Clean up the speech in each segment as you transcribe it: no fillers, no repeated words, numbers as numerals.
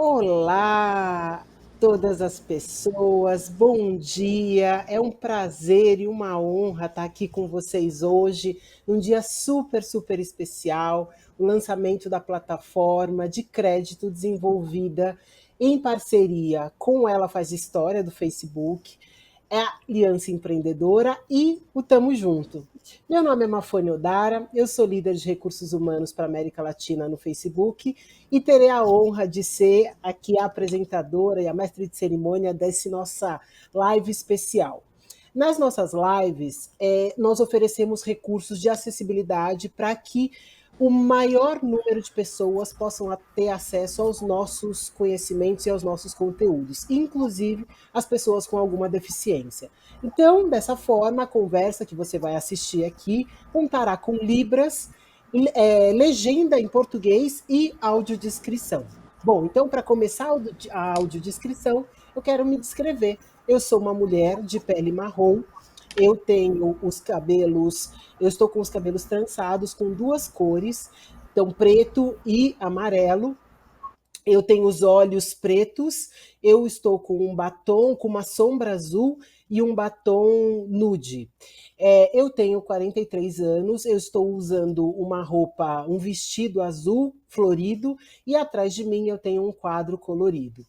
Olá, todas as pessoas, bom dia. É um prazer e uma honra estar aqui com vocês hoje, num dia super, super especial, o lançamento da plataforma de crédito desenvolvida em parceria com Ela Faz História do Facebook, é a Aliança Empreendedora e o Tamo Junto. Meu nome é Mafone Odara, eu sou líder de recursos humanos para a América Latina no Facebook e terei a honra de ser aqui a apresentadora e a mestre de cerimônia dessa nossa live especial. Nas nossas lives, nós oferecemos recursos de acessibilidade para que o maior número de pessoas possam ter acesso aos nossos conhecimentos e aos nossos conteúdos, inclusive as pessoas com alguma deficiência. Então, dessa forma, a conversa que você vai assistir aqui contará com libras, legenda em português e audiodescrição. Bom, então, para começar a audiodescrição, eu quero me descrever. Eu sou uma mulher de pele marrom, eu tenho os cabelos, eu estou com os cabelos trançados com duas cores, então preto e amarelo. Eu tenho os olhos pretos, eu estou com um batom, com uma sombra azul e um batom nude. Eu tenho 43 anos, eu estou usando uma roupa, um vestido azul florido e atrás de mim eu tenho um quadro colorido.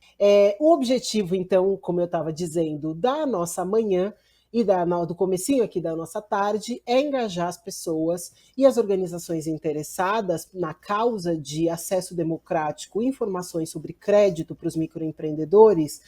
O objetivo, então, como eu estava dizendo, da nossa manhã e do comecinho aqui da nossa tarde é engajar as pessoas e as organizações interessadas na causa de acesso democrático e informações sobre crédito para os microempreendedores,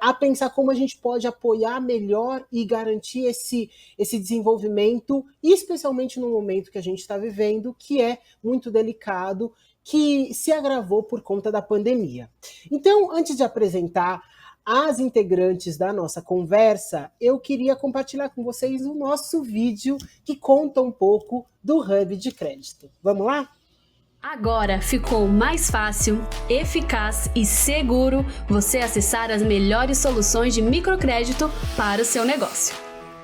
a pensar como a gente pode apoiar melhor e garantir esse desenvolvimento, especialmente no momento que a gente está vivendo, que é muito delicado, que se agravou por conta da pandemia. Então, antes de apresentar as integrantes da nossa conversa, eu queria compartilhar com vocês o nosso vídeo que conta um pouco do Hub de Crédito. Vamos lá? Agora ficou mais fácil, eficaz e seguro você acessar as melhores soluções de microcrédito para o seu negócio.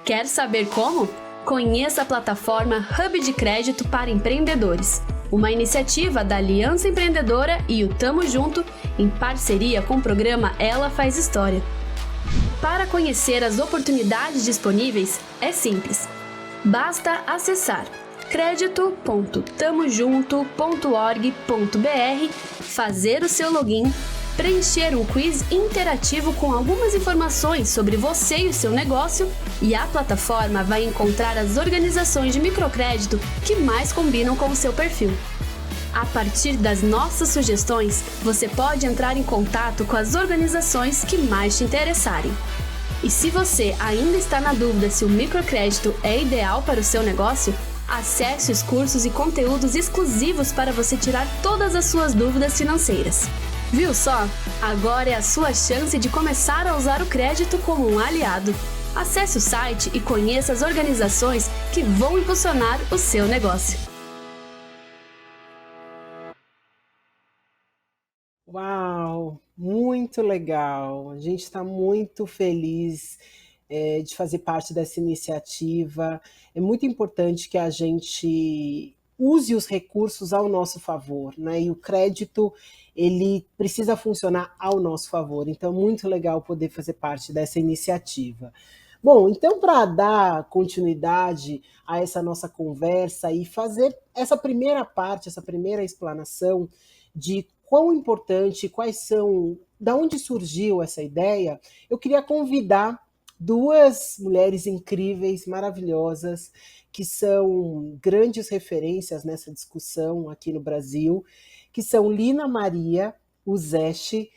Quer saber como? Conheça a plataforma Hub de Crédito para Empreendedores, uma iniciativa da Aliança Empreendedora e o Tamo Junto, em parceria com o programa Ela Faz História. Para conhecer as oportunidades disponíveis, é simples. Basta acessar credito.tamojunto.org.br, fazer o seu login, preencher um quiz interativo com algumas informações sobre você e o seu negócio, e a plataforma vai encontrar as organizações de microcrédito que mais combinam com o seu perfil. A partir das nossas sugestões, você pode entrar em contato com as organizações que mais te interessarem. E se você ainda está na dúvida se o microcrédito é ideal para o seu negócio, acesse os cursos e conteúdos exclusivos para você tirar todas as suas dúvidas financeiras. Viu só? Agora é a sua chance de começar a usar o crédito como um aliado. Acesse o site e conheça as organizações que vão impulsionar o seu negócio. Uau, muito legal. A gente está muito feliz de fazer parte dessa iniciativa. É muito importante que a gente use os recursos ao nosso favor, né? E o crédito, ele precisa funcionar ao nosso favor. Então, muito legal poder fazer parte dessa iniciativa. Bom, então, para dar continuidade a essa nossa conversa e fazer essa primeira parte, essa primeira explanação de quão importante, quais são, da onde surgiu essa ideia, eu queria convidar duas mulheres incríveis, maravilhosas, que são grandes referências nessa discussão aqui no Brasil, que são Lina Maria Uzechi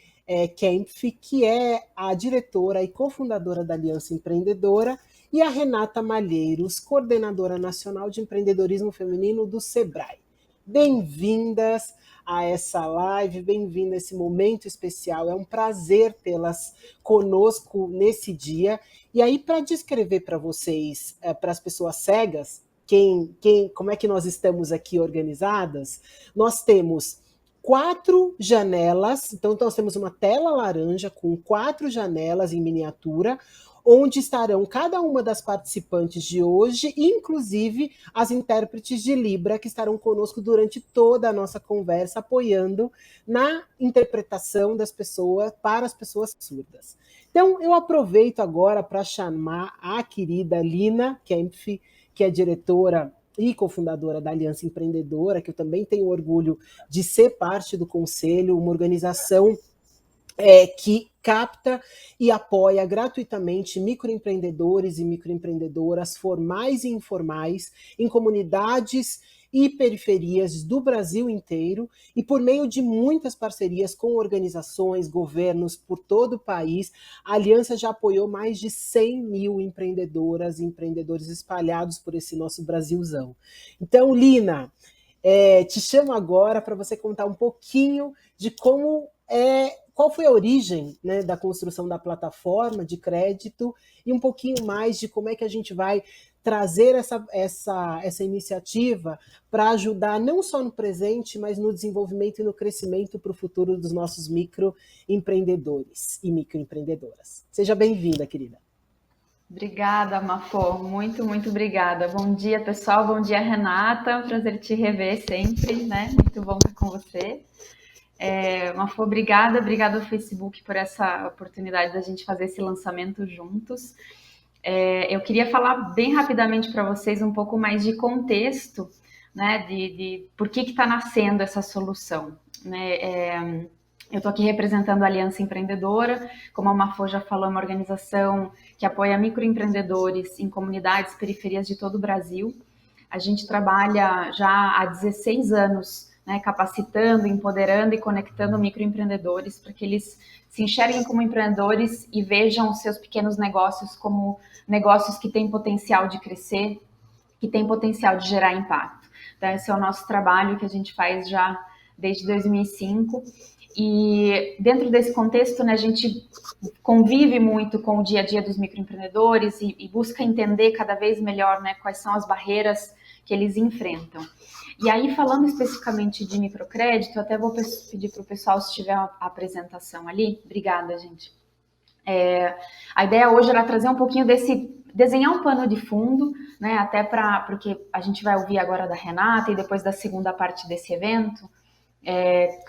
Kempf, que é a diretora e cofundadora da Aliança Empreendedora, e a Renata Malheiros, coordenadora nacional de empreendedorismo feminino do Sebrae. Bem-vindas a essa live, bem-vinda a esse momento especial. É um prazer tê-las conosco nesse dia. E aí, para descrever para vocês, para as pessoas cegas, como é que nós estamos aqui organizadas, nós temos 4 janelas, então nós temos uma tela laranja com 4 janelas em miniatura, onde estarão cada uma das participantes de hoje, inclusive as intérpretes de Libra, que estarão conosco durante toda a nossa conversa, apoiando na interpretação das pessoas para as pessoas surdas. Então, eu aproveito agora para chamar a querida Lina Kempf, que é diretora e cofundadora da Aliança Empreendedora, que eu também tenho orgulho de ser parte do conselho, uma organização que capta e apoia gratuitamente microempreendedores e microempreendedoras formais e informais em comunidades e periferias do Brasil inteiro, e por meio de muitas parcerias com organizações, governos por todo o país, a Aliança já apoiou mais de 100 mil empreendedoras e empreendedores espalhados por esse nosso Brasilzão. Então, Lina, te chamo agora para você contar um pouquinho de qual foi a origem, né, da construção da plataforma de crédito e um pouquinho mais de como é que a gente vai trazer essa iniciativa para ajudar não só no presente, mas no desenvolvimento e no crescimento para o futuro dos nossos microempreendedores e microempreendedoras. Seja bem-vinda, querida. Obrigada, Mafô. Muito, muito obrigada. Bom dia, pessoal. Bom dia, Renata. É um prazer te rever sempre, né? Muito bom estar com você. Mafô, obrigada ao Facebook por essa oportunidade da gente fazer esse lançamento juntos. Eu queria falar bem rapidamente para vocês um pouco mais de contexto, né, de por que está nascendo essa solução, né? Eu estou aqui representando a Aliança Empreendedora, como a Mafô já falou, é uma organização que apoia microempreendedores em comunidades, periferias de todo o Brasil. A gente trabalha já há 16 anos, né, capacitando, empoderando e conectando microempreendedores para que eles se enxerguem como empreendedores e vejam os seus pequenos negócios como negócios que têm potencial de crescer, que têm potencial de gerar impacto. Então, esse é o nosso trabalho que a gente faz já desde 2005. E dentro desse contexto, né, a gente convive muito com o dia a dia dos microempreendedores e busca entender cada vez melhor, né, quais são as barreiras que eles enfrentam. E aí, falando especificamente de microcrédito, até vou pedir para o pessoal, se tiver a apresentação ali. Obrigada, gente. A ideia hoje era trazer um pouquinho desenhar um pano de fundo, né, até porque a gente vai ouvir agora da Renata e depois da segunda parte desse evento,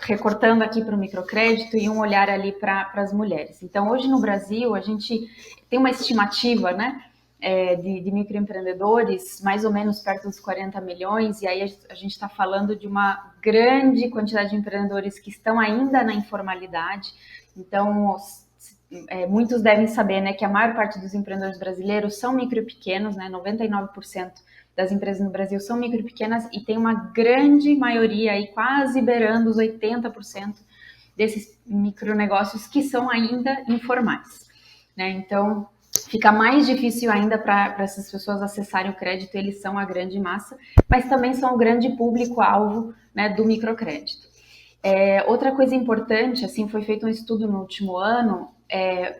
recortando aqui para o microcrédito e um olhar ali para as mulheres. Então, hoje no Brasil, a gente tem uma estimativa, né, de microempreendedores, mais ou menos perto dos 40 milhões, e aí a gente está falando de uma grande quantidade de empreendedores que estão ainda na informalidade. Então, muitos devem saber, né, que a maior parte dos empreendedores brasileiros são micro e pequenos, né, 99% das empresas no Brasil são micro e pequenas, e tem uma grande maioria, aí, quase beirando os 80% desses micronegócios que são ainda informais, né? Então, fica mais difícil ainda para essas pessoas acessarem o crédito, eles são a grande massa, mas também são o grande público-alvo, né, do microcrédito. Outra coisa importante, assim, foi feito um estudo no último ano,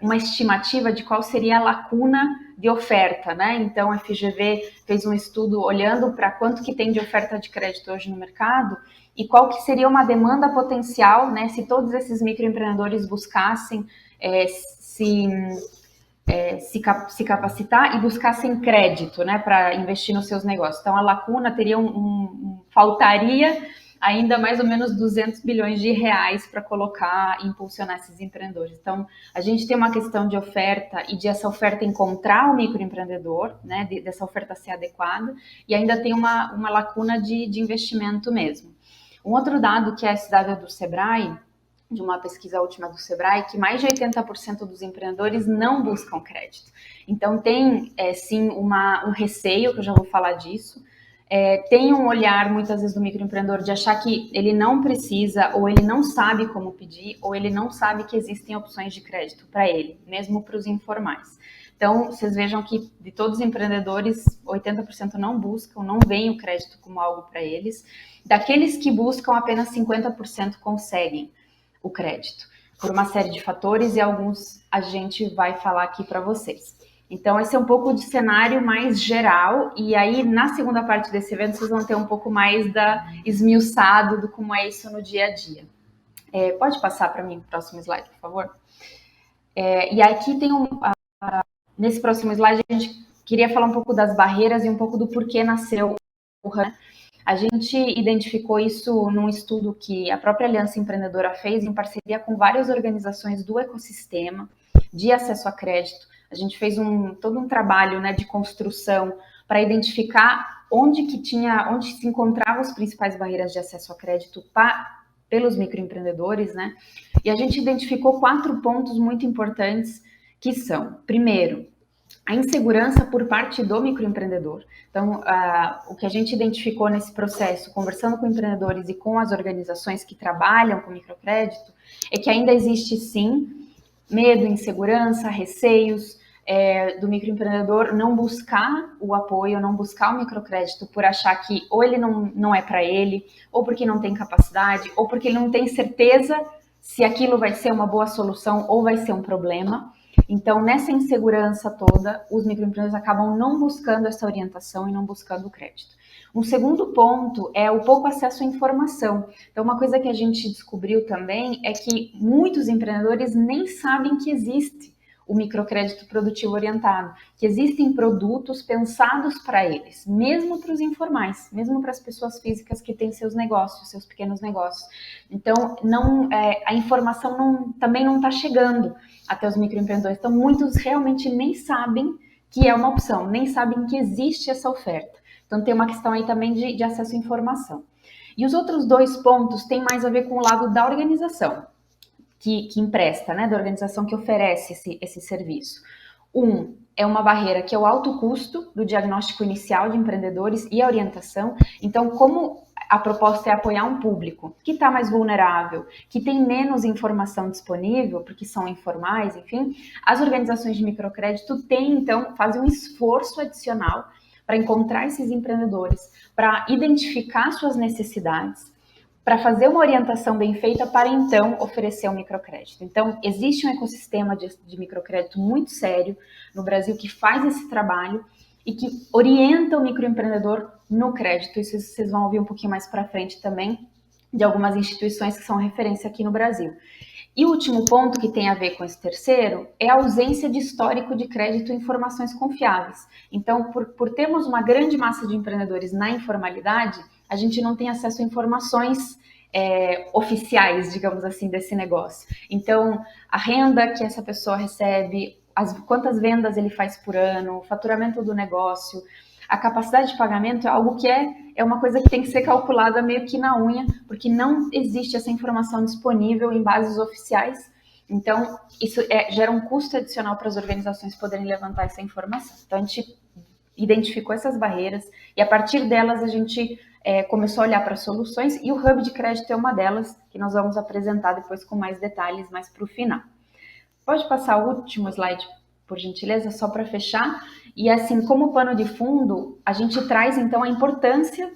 uma estimativa de qual seria a lacuna de oferta, né? Então, a FGV fez um estudo olhando para quanto que tem de oferta de crédito hoje no mercado e qual que seria uma demanda potencial, né, se todos esses microempreendedores buscassem se capacitar e buscassem crédito, né, para investir nos seus negócios. Então, a lacuna teria faltaria ainda mais ou menos 200 bilhões de reais para colocar e impulsionar esses empreendedores. Então, a gente tem uma questão de oferta e de essa oferta encontrar o microempreendedor, né, dessa oferta ser adequada, e ainda tem uma lacuna de investimento mesmo. Um outro dado que é esse dado do Sebrae, de uma pesquisa última do Sebrae, que mais de 80% dos empreendedores não buscam crédito. Então, tem, sim, um receio, que eu já vou falar disso. Tem um olhar, muitas vezes, do microempreendedor de achar que ele não precisa, ou ele não sabe como pedir, ou ele não sabe que existem opções de crédito para ele, mesmo para os informais. Então, vocês vejam que de todos os empreendedores, 80% não buscam, não veem o crédito como algo para eles. Daqueles que buscam, apenas 50% conseguem o crédito, por uma série de fatores, e alguns a gente vai falar aqui para vocês. Então, esse é um pouco de cenário mais geral, e aí na segunda parte desse evento vocês vão ter um pouco mais esmiuçado do como é isso no dia a dia. Pode passar para mim o próximo slide, por favor? E aqui tem nesse próximo slide, a gente queria falar um pouco das barreiras e um pouco do porquê nasceu o Hub. A gente identificou isso num estudo que a própria Aliança Empreendedora fez em parceria com várias organizações do ecossistema de acesso a crédito. A gente fez todo um trabalho, né, de construção para identificar onde se encontravam as principais barreiras de acesso a crédito pelos microempreendedores, né? E a gente identificou 4 pontos muito importantes, que são, primeiro, a insegurança por parte do microempreendedor. Então, o que a gente identificou nesse processo, conversando com empreendedores e com as organizações que trabalham com microcrédito, é que ainda existe, sim, medo, insegurança, receios do microempreendedor não buscar o apoio, não buscar o microcrédito por achar que ou ele não é para ele, ou porque não tem capacidade, ou porque ele não tem certeza se aquilo vai ser uma boa solução ou vai ser um problema. Então, nessa insegurança toda, os microempreendedores acabam não buscando essa orientação e não buscando o crédito. Um segundo ponto é o pouco acesso à informação. Então, uma coisa que a gente descobriu também é que muitos empreendedores nem sabem que existe o microcrédito produtivo orientado, que existem produtos pensados para eles, mesmo para os informais, mesmo para as pessoas físicas que têm seus negócios, seus pequenos negócios. Então, a informação também não está chegando até os microempreendedores. Então, muitos realmente nem sabem que é uma opção, nem sabem que existe essa oferta. Então, tem uma questão aí também de acesso à informação. E os outros 2 pontos têm mais a ver com o lado da organização, que empresta, né, da organização que oferece esse serviço. É uma barreira que é o alto custo do diagnóstico inicial de empreendedores e a orientação. Então, como a proposta é apoiar um público que está mais vulnerável, que tem menos informação disponível, porque são informais, enfim, as organizações de microcrédito fazem um esforço adicional para encontrar esses empreendedores, para identificar suas necessidades, para fazer uma orientação bem feita para, então, oferecer um microcrédito. Então, existe um ecossistema de microcrédito muito sério no Brasil que faz esse trabalho e que orienta o microempreendedor no crédito. Isso vocês vão ouvir um pouquinho mais para frente também, de algumas instituições que são referência aqui no Brasil. E o último ponto que tem a ver com esse terceiro é a ausência de histórico de crédito e informações confiáveis. Então, por termos uma grande massa de empreendedores na informalidade, a gente não tem acesso a informações oficiais, digamos assim, desse negócio. Então, a renda que essa pessoa recebe, quantas vendas ele faz por ano, o faturamento do negócio, a capacidade de pagamento é algo que é uma coisa que tem que ser calculada meio que na unha, porque não existe essa informação disponível em bases oficiais. Então, isso gera um custo adicional para as organizações poderem levantar essa informação. Então, a gente identificou essas barreiras e, a partir delas, a gente começou a olhar para soluções, e o Hub de Crédito é uma delas, que nós vamos apresentar depois com mais detalhes, mais para o final. Pode passar o último slide, por gentileza, só para fechar. E assim, como pano de fundo, a gente traz então a importância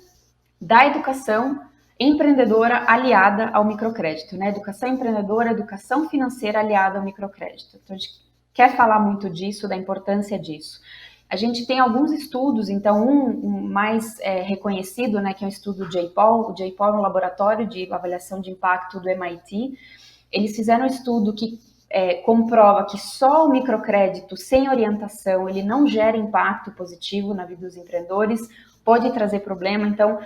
da educação empreendedora aliada ao microcrédito, né? Educação empreendedora, educação financeira aliada ao microcrédito. Então, a gente quer falar muito disso, da importância disso. A gente tem alguns estudos, então um mais reconhecido, né, que é o estudo J-PAL. O J-PAL é um laboratório de avaliação de impacto do MIT. Eles fizeram um estudo que comprova que só o microcrédito sem orientação, ele não gera impacto positivo na vida dos empreendedores, pode trazer problema. Então,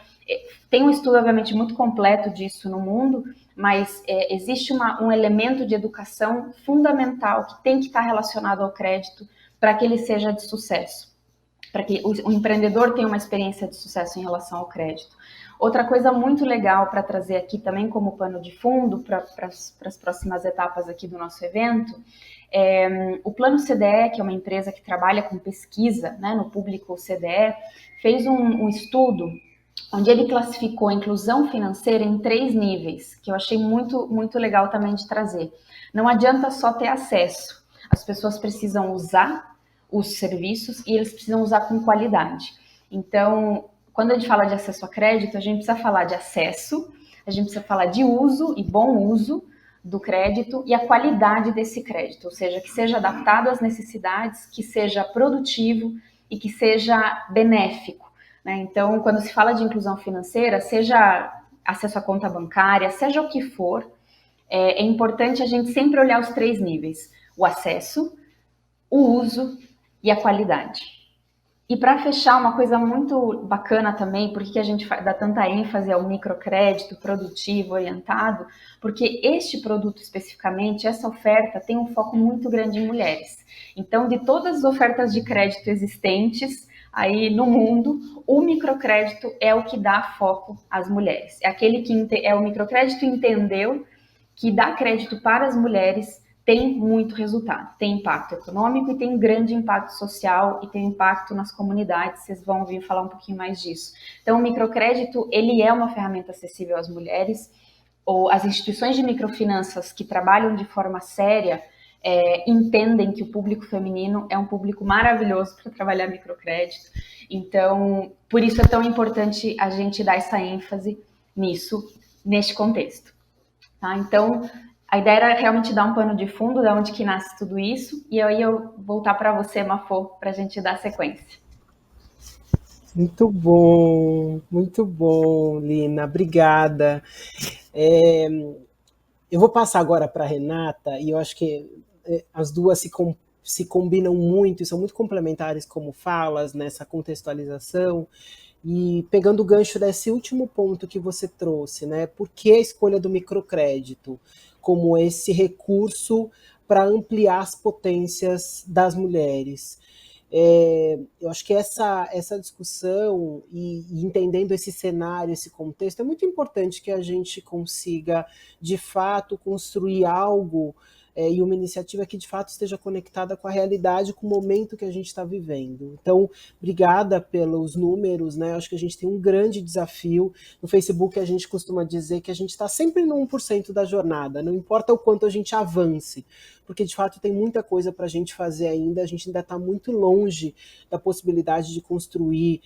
tem um estudo, obviamente, muito completo disso no mundo, mas existe um elemento de educação fundamental que tem que estar relacionado ao crédito para que ele seja de sucesso, para que o empreendedor tenha uma experiência de sucesso em relação ao crédito. Outra coisa muito legal para trazer aqui também como pano de fundo para as próximas etapas aqui do nosso evento, o Plano CDE, que é uma empresa que trabalha com pesquisa, né, no público CDE, fez um estudo onde ele classificou a inclusão financeira em 3 níveis, que eu achei muito, muito legal também de trazer. Não adianta só ter acesso, as pessoas precisam usar os serviços e eles precisam usar com qualidade. Então, quando a gente fala de acesso a crédito, a gente precisa falar de acesso, a gente precisa falar de uso e bom uso do crédito e a qualidade desse crédito, ou seja, que seja adaptado às necessidades, que seja produtivo e que seja benéfico, né? Então, quando se fala de inclusão financeira, seja acesso à conta bancária, seja o que for, é importante a gente sempre olhar os 3 níveis: o acesso, o uso e a qualidade. E para fechar, uma coisa muito bacana também, por que a gente dá tanta ênfase ao microcrédito produtivo orientado? Porque este produto especificamente, essa oferta, tem um foco muito grande em mulheres. Então, de todas as ofertas de crédito existentes aí no mundo, o microcrédito é o que dá foco às mulheres. É aquele que o microcrédito entendeu que dar crédito para as mulheres tem muito resultado, tem impacto econômico e tem um grande impacto social e tem impacto nas comunidades, vocês vão ouvir falar um pouquinho mais disso. Então, o microcrédito, ele é uma ferramenta acessível às mulheres, ou as instituições de microfinanças que trabalham de forma séria entendem que o público feminino é um público maravilhoso para trabalhar microcrédito, então, por isso é tão importante a gente dar essa ênfase nisso, neste contexto. Tá? Então, a ideia era realmente dar um pano de fundo de onde que nasce tudo isso, e aí eu voltar para você, Mafô, para a gente dar sequência. Muito bom, Lina, obrigada. Eu vou passar agora para a Renata, e eu acho que as duas se combinam muito e são muito complementares como falas nessa contextualização. E pegando o gancho desse último ponto que você trouxe, né? Por que a escolha do microcrédito como esse recurso para ampliar as potências das mulheres? Eu acho que essa discussão e entendendo esse cenário, esse contexto, é muito importante que a gente consiga, de fato, construir algo e uma iniciativa que de fato esteja conectada com a realidade, com o momento que a gente está vivendo. Então, obrigada pelos números, né? Acho que a gente tem um grande desafio. No Facebook a gente costuma dizer que a gente está sempre no 1% da jornada, não importa o quanto a gente avance, porque de fato tem muita coisa para a gente fazer ainda, a gente ainda está muito longe da possibilidade de construir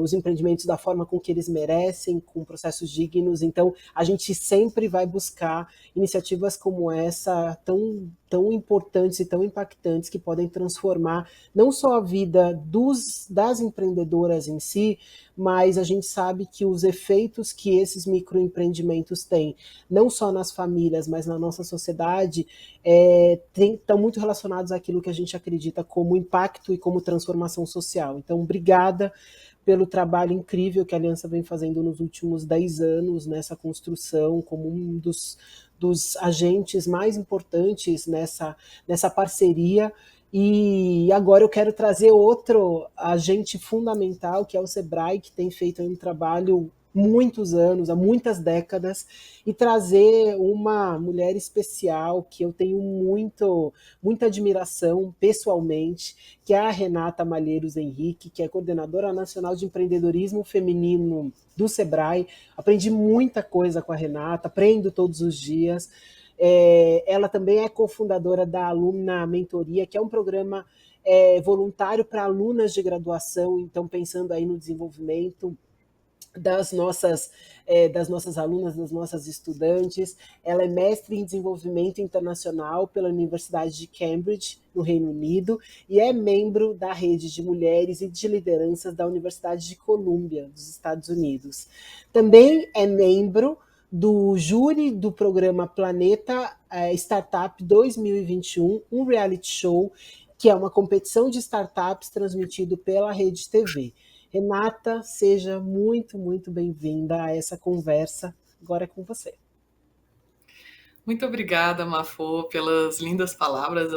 os empreendimentos da forma com que eles merecem, com processos dignos. Então, a gente sempre vai buscar iniciativas como essa, tão importantes e tão impactantes, que podem transformar não só a vida das empreendedoras em si, mas a gente sabe que os efeitos que esses microempreendimentos têm, não só nas famílias, mas na nossa sociedade, estão muito relacionados àquilo que a gente acredita como impacto e como transformação social. Então, obrigada pelo trabalho incrível que a Aliança vem fazendo nos últimos 10 anos nessa construção, como um dos agentes mais importantes nessa parceria. E agora eu quero trazer outro agente fundamental, que é o Sebrae, que tem feito um trabalho muitos anos, há muitas décadas, e trazer uma mulher especial que eu tenho muita admiração pessoalmente, que é a Renata Malheiros Henrique, que é coordenadora nacional de empreendedorismo feminino do Sebrae. Aprendi muita coisa com a Renata, aprendo todos os dias. Ela também é cofundadora da Alumna Mentoria, que é um programa voluntário para alunas de graduação, então pensando aí no desenvolvimento das nossas alunas, das nossas estudantes. Ela é mestre em desenvolvimento internacional pela Universidade de Cambridge, no Reino Unido, e é membro da rede de mulheres e de lideranças da Universidade de Colômbia, dos Estados Unidos. Também é membro do júri do programa Planeta Startup 2021, um reality show que é uma competição de startups transmitido pela Rede TV. Renata, seja muito bem-vinda a essa conversa. Agora é com você. Muito obrigada, Mafô, pelas lindas palavras.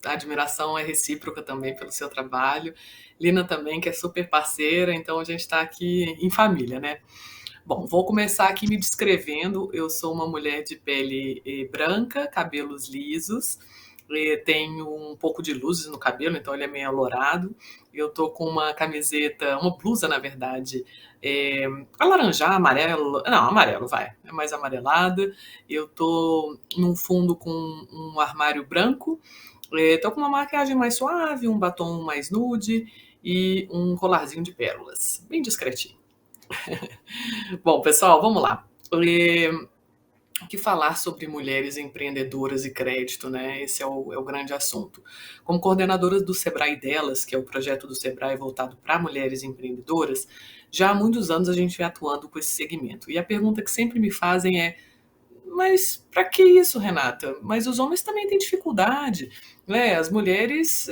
A admiração é recíproca também pelo seu trabalho. Lina também, que é super parceira, então a gente está aqui em família, né? Bom, vou começar aqui me descrevendo. Eu sou uma mulher de pele branca, cabelos lisos, tenho um pouco de luzes no cabelo, então ele é meio alourado. Eu tô com uma camiseta, uma blusa, na verdade, alaranjada, amarelo, não, amarelo, vai, é mais amarelada. Eu tô num fundo com um armário branco, tô com uma maquiagem mais suave, um batom mais nude e um colarzinho de pérolas, bem discretinho. Bom, pessoal, vamos lá. O que falar sobre mulheres empreendedoras e crédito, né? Esse é o grande assunto. Como coordenadora do Sebrae Delas, que é o projeto do Sebrae voltado para mulheres empreendedoras, já há muitos anos a gente vem atuando com esse segmento. E a pergunta que sempre me fazem é: Mas para que isso, Renata? Mas os homens também têm dificuldade, né? As mulheres,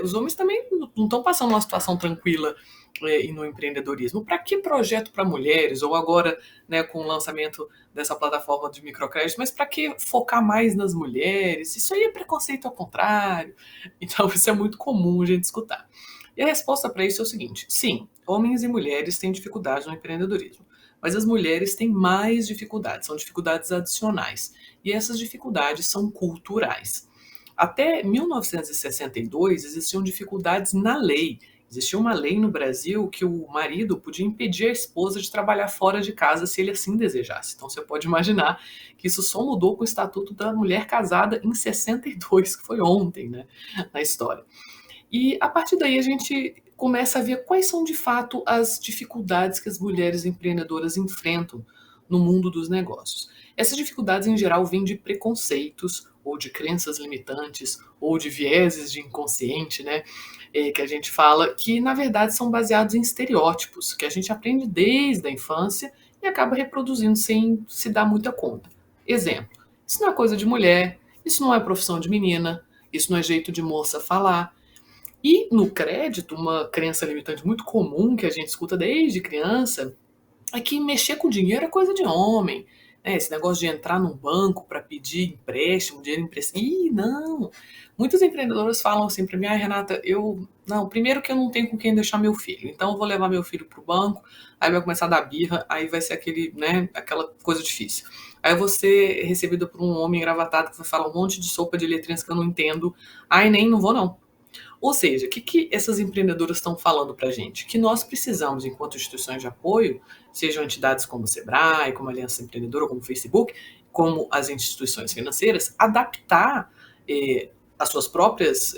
os homens também não estão passando uma situação tranquila e no empreendedorismo. Para que projeto para mulheres? Ou agora, né, com o lançamento dessa plataforma de microcrédito, mas para que focar mais nas mulheres? Isso aí é preconceito ao contrário. Então, isso é muito comum a gente escutar. E a resposta para isso é o seguinte: sim, homens e mulheres têm dificuldade no empreendedorismo, mas as mulheres têm mais dificuldades, são dificuldades adicionais. E essas dificuldades são culturais. Até 1962 existiam dificuldades na lei. Existia uma lei no Brasil que o marido podia impedir a esposa de trabalhar fora de casa se ele assim desejasse. Então você pode imaginar que isso só mudou com o Estatuto da Mulher Casada em 62, que foi ontem, né, na história. E a partir daí a gente começa a ver quais são de fato as dificuldades que as mulheres empreendedoras enfrentam no mundo dos negócios. Essas dificuldades, em geral, vêm de preconceitos, ou de crenças limitantes, ou de vieses de inconsciente, né? Que a gente fala, que na verdade são baseados em estereótipos, que a gente aprende desde a infância e acaba reproduzindo sem se dar muita conta. Exemplo: isso não é coisa de mulher, isso não é profissão de menina, isso não é jeito de moça falar. E no crédito, uma crença limitante muito comum que a gente escuta desde criança é que mexer com dinheiro é coisa de homem. Né? Esse negócio de entrar num banco para pedir empréstimo, dinheiro emprestado. Ih, não! Muitas empreendedoras falam assim para mim: ah, Renata, não, primeiro que eu não tenho com quem deixar meu filho, então eu vou levar meu filho pro banco, aí vai começar a dar birra, aí vai ser aquela coisa difícil. Aí eu vou ser recebida por um homem engravatado que vai falar um monte de sopa de letrinhas que eu não entendo. Ai, nem, não vou não. Ou seja, o que essas empreendedoras estão falando para a gente? Que nós precisamos, enquanto instituições de apoio, sejam entidades como o Sebrae, como a Aliança Empreendedora, como o Facebook, como as instituições financeiras, adaptar as suas próprias,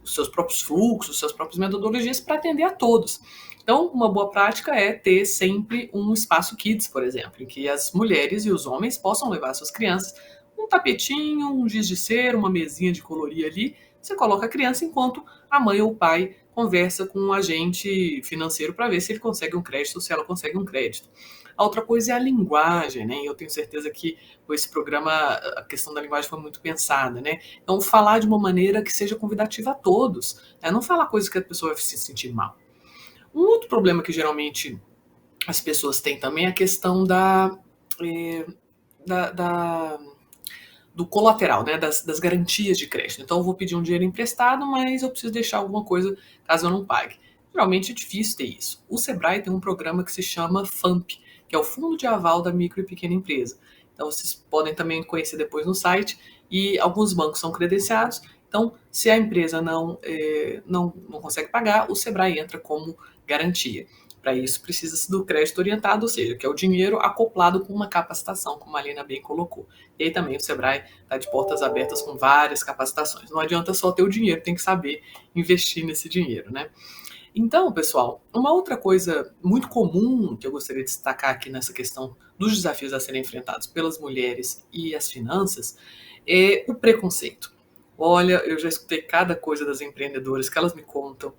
os seus próprios fluxos, suas próprias metodologias para atender a todos. Então, uma boa prática é ter sempre um espaço kids, por exemplo, em que as mulheres e os homens possam levar suas crianças, um tapetinho, um giz de cera, uma mesinha de colorir ali. Você coloca a criança enquanto a mãe ou o pai conversa com um agente financeiro para ver se ele consegue um crédito ou se ela consegue um crédito. A outra coisa é a linguagem, né? Eu tenho certeza que com esse programa a questão da linguagem foi muito pensada, né? Então, falar de uma maneira que seja convidativa a todos, né? Não falar coisas que a pessoa vai se sentir mal. Um outro problema que geralmente as pessoas têm também é a questão do colateral, né, das garantias de crédito. Então eu vou pedir um dinheiro emprestado, mas eu preciso deixar alguma coisa caso eu não pague. Geralmente é difícil ter isso. O Sebrae tem um programa que se chama FAMP, que é o Fundo de Aval da Micro e Pequena Empresa. Então vocês podem também conhecer depois no site, e alguns bancos são credenciados. Então, se a empresa não consegue pagar, o Sebrae entra como garantia. Para isso, precisa-se do crédito orientado, ou seja, que é o dinheiro acoplado com uma capacitação, como a Lina bem colocou. E aí também o Sebrae está de portas abertas com várias capacitações. Não adianta só ter o dinheiro, tem que saber investir nesse dinheiro, né? Então, pessoal, uma outra coisa muito comum que eu gostaria de destacar aqui nessa questão dos desafios a serem enfrentados pelas mulheres e as finanças é o preconceito. Olha, eu já escutei cada coisa das empreendedoras que elas me contam,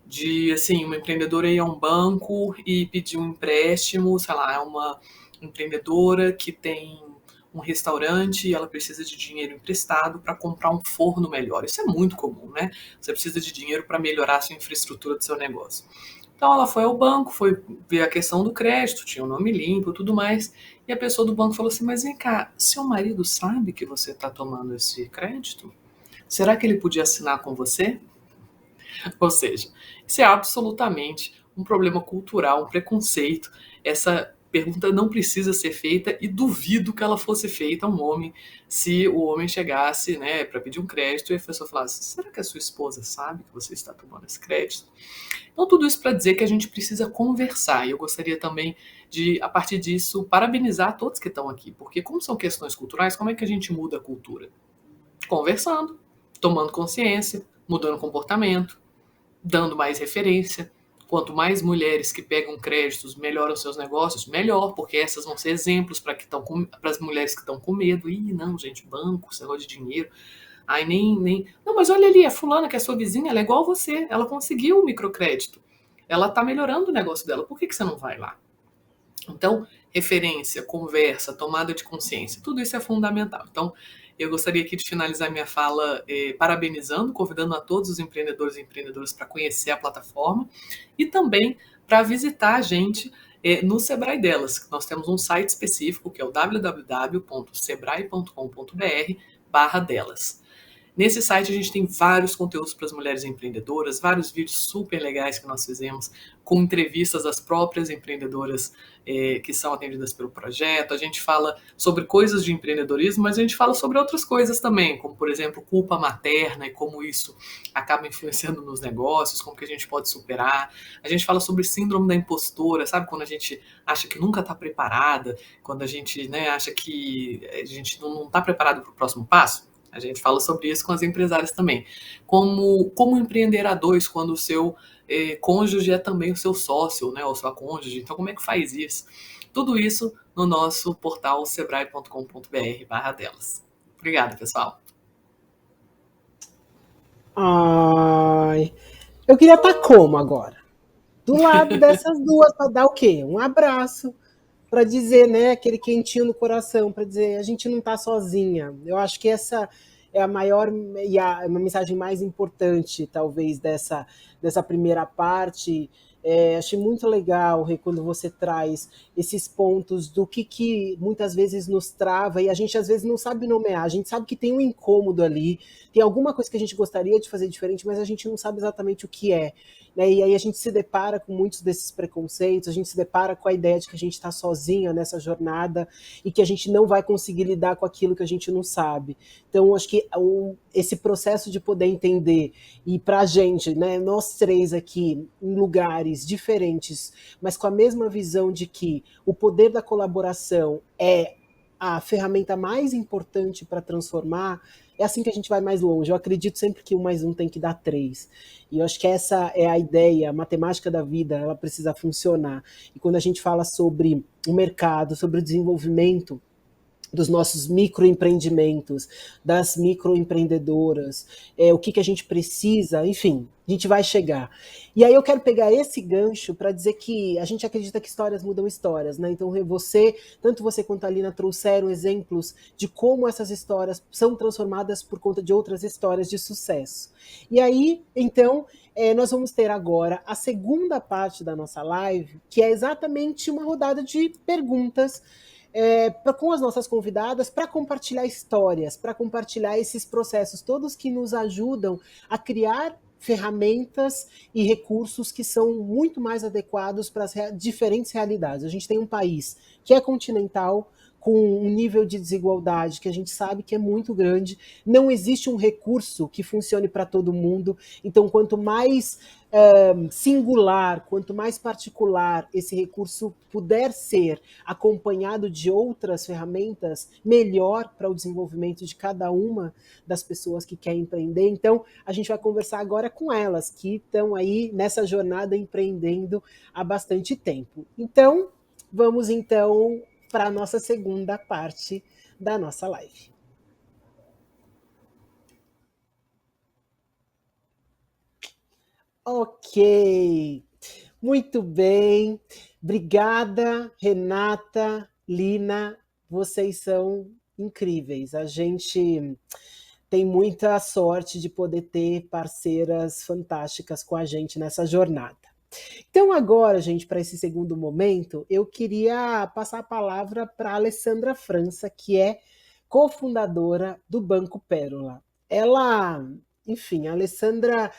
de, assim, uma empreendedora ir a um banco e pedir um empréstimo, sei lá, é uma empreendedora que tem um restaurante e ela precisa de dinheiro emprestado para comprar um forno melhor. Isso é muito comum, né? Você precisa de dinheiro para melhorar a sua infraestrutura do seu negócio. Então ela foi ao banco, foi ver a questão do crédito, tinha o nome limpo e tudo mais, e a pessoa do banco falou assim: mas vem cá, seu marido sabe que você está tomando esse crédito? Será que ele podia assinar com você? Ou seja, isso é absolutamente um problema cultural, um preconceito. Essa pergunta não precisa ser feita e duvido que ela fosse feita a um homem se o homem chegasse, né, para pedir um crédito e a pessoa falasse: será que a sua esposa sabe que você está tomando esse crédito? Então, tudo isso para dizer que a gente precisa conversar. E eu gostaria também de, a partir disso, parabenizar todos que estão aqui, porque como são questões culturais, como é que a gente muda a cultura? Conversando, tomando consciência, mudando comportamento, dando mais referência. Quanto mais mulheres que pegam créditos melhoram seus negócios, melhor, porque essas vão ser exemplos para as mulheres que estão com medo. Ih, não, gente, banco, esse negócio de dinheiro. Ai, nem. Não, mas olha ali, a fulana que é sua vizinha, ela é igual a você, ela conseguiu o microcrédito. Ela está melhorando o negócio dela, por que você não vai lá? Então, referência, conversa, tomada de consciência, tudo isso é fundamental. Então, eu gostaria aqui de finalizar minha fala parabenizando, convidando a todos os empreendedores e empreendedoras para conhecer a plataforma e também para visitar a gente no Sebrae Delas. Nós temos um site específico que é o www.sebrae.com.br/delas. Nesse site a gente tem vários conteúdos para as mulheres empreendedoras, vários vídeos super legais que nós fizemos, com entrevistas das próprias empreendedoras que são atendidas pelo projeto. A gente fala sobre coisas de empreendedorismo, mas a gente fala sobre outras coisas também, como, por exemplo, culpa materna e como isso acaba influenciando nos negócios, como que a gente pode superar. A gente fala sobre síndrome da impostora, sabe? Quando a gente acha que nunca está preparada, quando a gente acha que a gente não está preparado para o próximo passo. A gente fala sobre isso com as empresárias também. Como empreender a dois quando o seu cônjuge é também o seu sócio, né, ou sua cônjuge. Então, como é que faz isso? Tudo isso no nosso portal sebrae.com.br/delas. Obrigada, pessoal. Ai, eu queria estar como agora? Do lado dessas duas, para dar o quê? Um abraço, para dizer, né, aquele quentinho no coração, para dizer, a gente não está sozinha. Eu acho que essa é a maior e a mensagem mais importante, talvez, dessa primeira parte. Achei muito legal, Rê, quando você traz esses pontos do que muitas vezes nos trava e a gente às vezes não sabe nomear. A gente sabe que tem um incômodo ali, tem alguma coisa que a gente gostaria de fazer diferente, mas a gente não sabe exatamente o que é. Né? E aí a gente se depara com muitos desses preconceitos, a gente se depara com a ideia de que a gente está sozinha nessa jornada e que a gente não vai conseguir lidar com aquilo que a gente não sabe. Então, acho que esse processo de poder entender, e para a gente, né, nós três aqui, em lugares diferentes, mas com a mesma visão de que o poder da colaboração é a ferramenta mais importante para transformar, é assim que a gente vai mais longe. Eu acredito sempre que 1 mais 1 tem que dar 3. E eu acho que essa é a ideia, a matemática da vida, ela precisa funcionar. E quando a gente fala sobre o mercado, sobre o desenvolvimento dos nossos microempreendimentos, das microempreendedoras, o que a gente precisa, enfim, a gente vai chegar. E aí eu quero pegar esse gancho para dizer que a gente acredita que histórias mudam histórias, né? Então tanto você quanto a Lina trouxeram exemplos de como essas histórias são transformadas por conta de outras histórias de sucesso. E aí, então, nós vamos ter agora a segunda parte da nossa live, que é exatamente uma rodada de perguntas com as nossas convidadas para compartilhar histórias, para compartilhar esses processos todos que nos ajudam a criar ferramentas e recursos que são muito mais adequados para as diferentes realidades. A gente tem um país que é continental, com um nível de desigualdade que a gente sabe que é muito grande, não existe um recurso que funcione para todo mundo, então quanto mais singular, quanto mais particular esse recurso puder ser acompanhado de outras ferramentas, melhor para o desenvolvimento de cada uma das pessoas que quer empreender. Então, a gente vai conversar agora com elas, que estão aí nessa jornada empreendendo há bastante tempo. Então, vamos então para a nossa segunda parte da nossa live. Ok, muito bem. Obrigada, Renata, Lina, vocês são incríveis. A gente tem muita sorte de poder ter parceiras fantásticas com a gente nessa jornada. Então agora, gente, para esse segundo momento, eu queria passar a palavra para a Alessandra França, que é cofundadora do Banco Pérola. Ela, enfim, a Alessandra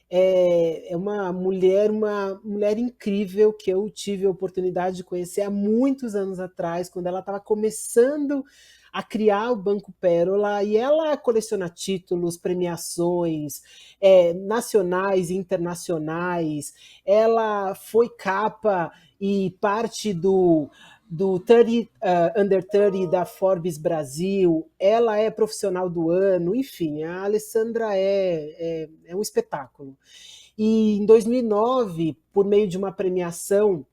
é uma mulher incrível que eu tive a oportunidade de conhecer há muitos anos atrás, quando ela estava começando a criar o Banco Pérola, e ela coleciona títulos, premiações nacionais e internacionais. Ela foi capa e parte do 30, Under 30 da Forbes Brasil. Ela é profissional do ano, enfim, a Alessandra é um espetáculo. E em 2009, por meio de uma premiação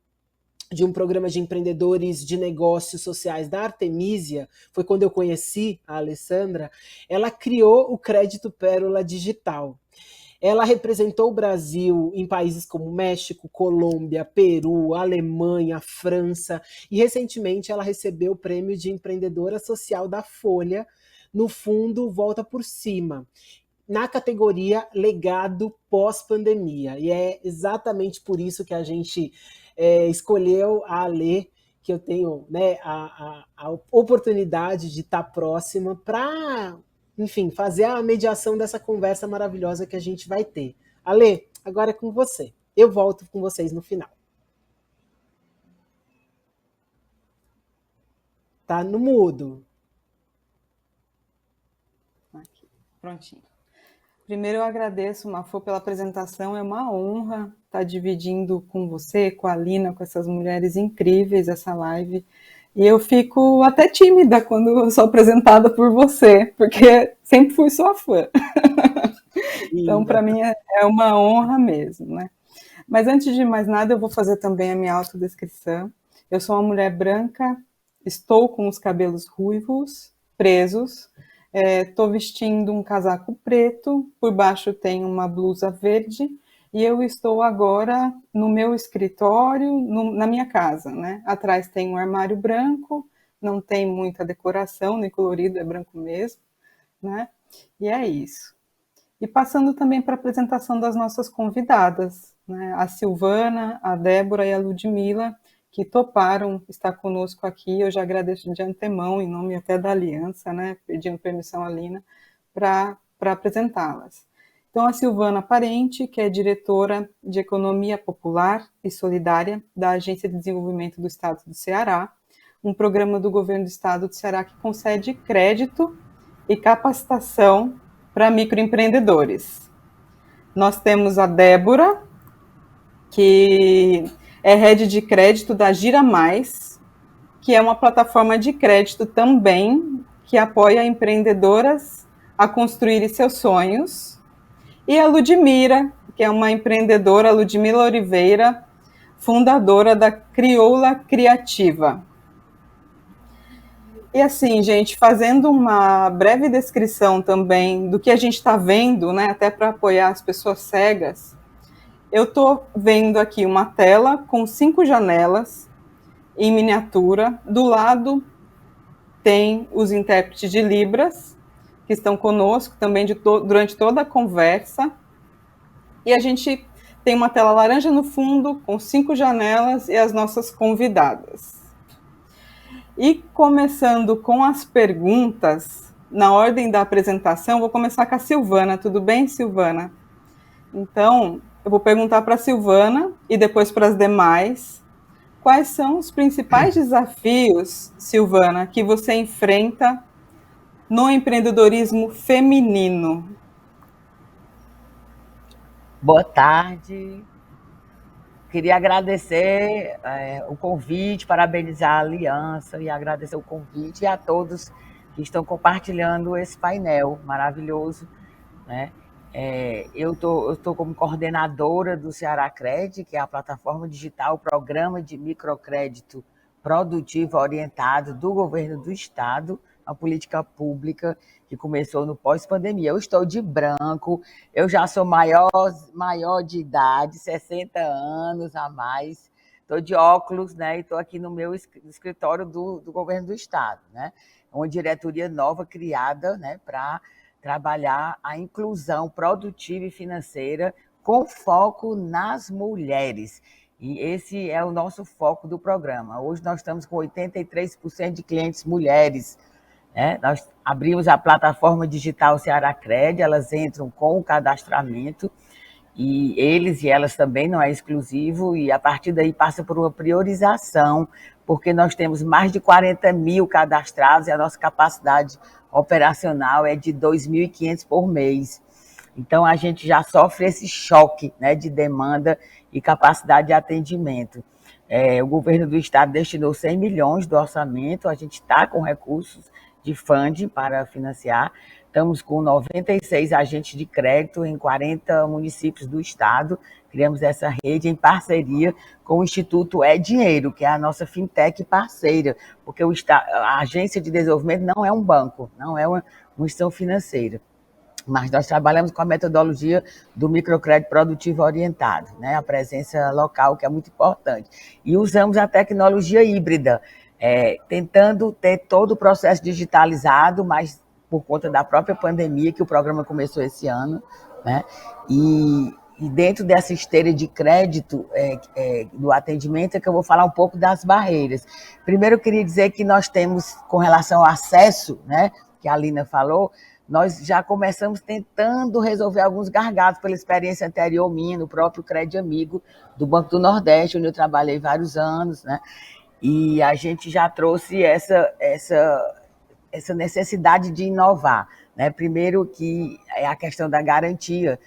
de um programa de empreendedores de negócios sociais da Artemisia, foi quando eu conheci a Alessandra, ela criou o Crédito Pérola Digital. Ela representou o Brasil em países como México, Colômbia, Peru, Alemanha, França, e recentemente ela recebeu o prêmio de empreendedora social da Folha no fundo Volta por Cima, na categoria Legado Pós-Pandemia. E é exatamente por isso que a gente escolheu a Alê, que eu tenho, né, a oportunidade de estar próxima para, enfim, fazer a mediação dessa conversa maravilhosa que a gente vai ter. Alê, agora é com você. Eu volto com vocês no final. Tá no mudo. Aqui, prontinho. Primeiro eu agradeço, Mafô, pela apresentação, é uma honra estar dividindo com você, com a Lina, com essas mulheres incríveis essa live, e eu fico até tímida quando eu sou apresentada por você, porque sempre fui sua fã. Então, para mim, é uma honra mesmo, né? Mas antes de mais nada, eu vou fazer também a minha autodescrição. Eu sou uma mulher branca, estou com os cabelos ruivos, presos, estou vestindo um casaco preto, por baixo tem uma blusa verde, e eu estou agora no meu escritório, na minha casa, né? Atrás tem um armário branco, não tem muita decoração, nem colorido, é branco mesmo, né? E é isso. E passando também para a apresentação das nossas convidadas, né? A Silvana, a Débora e a Ludmila, que toparam estar conosco aqui. Eu já agradeço de antemão, em nome até da Aliança, né? Pedindo permissão à Lina para apresentá-las. Então, a Silvana Parente, que é diretora de Economia Popular e Solidária da Agência de Desenvolvimento do Estado do Ceará, um programa do governo do Estado do Ceará que concede crédito e capacitação para microempreendedores. Nós temos a Débora, que é head de crédito da Gira Mais, que é uma plataforma de crédito também que apoia empreendedoras a construírem seus sonhos. E a Ludmira, que é uma empreendedora, Ludmila Oliveira, fundadora da Crioula Criativa. E assim, gente, fazendo uma breve descrição também do que a gente está vendo, né, até para apoiar as pessoas cegas, eu estou vendo aqui uma tela com 5 janelas em miniatura. Do lado tem os intérpretes de Libras, que estão conosco também durante toda a conversa. E a gente tem uma tela laranja no fundo, com 5 janelas e as nossas convidadas. E começando com as perguntas, na ordem da apresentação, vou começar com a Silvana. Tudo bem, Silvana? Então, eu vou perguntar para a Silvana e depois para as demais. Quais são os principais desafios, Silvana, que você enfrenta no empreendedorismo feminino? Boa tarde. Queria agradecer o convite, parabenizar a Aliança e agradecer o convite e a todos que estão compartilhando esse painel maravilhoso, né? Eu estou como coordenadora do Ceará Cred, que é a plataforma digital, programa de microcrédito produtivo orientado do governo do Estado, a política pública que começou no pós-pandemia. Eu estou de branco, eu já sou maior de idade, 60 anos a mais, estou de óculos, né, e estou aqui no meu escritório do governo do Estado, né, uma diretoria nova criada, né, para trabalhar a inclusão produtiva e financeira com foco nas mulheres. E esse é o nosso foco do programa. Hoje nós estamos com 83% de clientes mulheres, né? Nós abrimos a plataforma digital Ceará Cred, elas entram com o cadastramento, e eles e elas também, não é exclusivo, e a partir daí passa por uma priorização, porque nós temos mais de 40 mil cadastrados e a nossa capacidade operacional é de 2.500 por mês. Então, a gente já sofre esse choque, né, de demanda e capacidade de atendimento. O governo do Estado destinou 100 milhões do orçamento, a gente está com recursos de funding para financiar, estamos com 96 agentes de crédito em 40 municípios do Estado, criamos essa rede em parceria com o Instituto É Dinheiro, que é a nossa fintech parceira, porque a Agência de Desenvolvimento não é um banco, não é uma instituição financeira. mas nós trabalhamos com a metodologia do microcrédito produtivo orientado, né? A presença local, que é muito importante. E usamos a tecnologia híbrida, tentando ter todo o processo digitalizado, mas por conta da própria pandemia, que o programa começou esse ano, né? E dentro dessa esteira de crédito do atendimento é que eu vou falar um pouco das barreiras. Primeiro, eu queria dizer que nós temos, com relação ao acesso, né, que a Lina falou, nós já começamos tentando resolver alguns gargalos pela experiência anterior minha, no próprio Crédito Amigo do Banco do Nordeste, onde eu trabalhei vários anos, né? E a gente já trouxe essa necessidade de inovar, né? Primeiro que é a questão da garantia,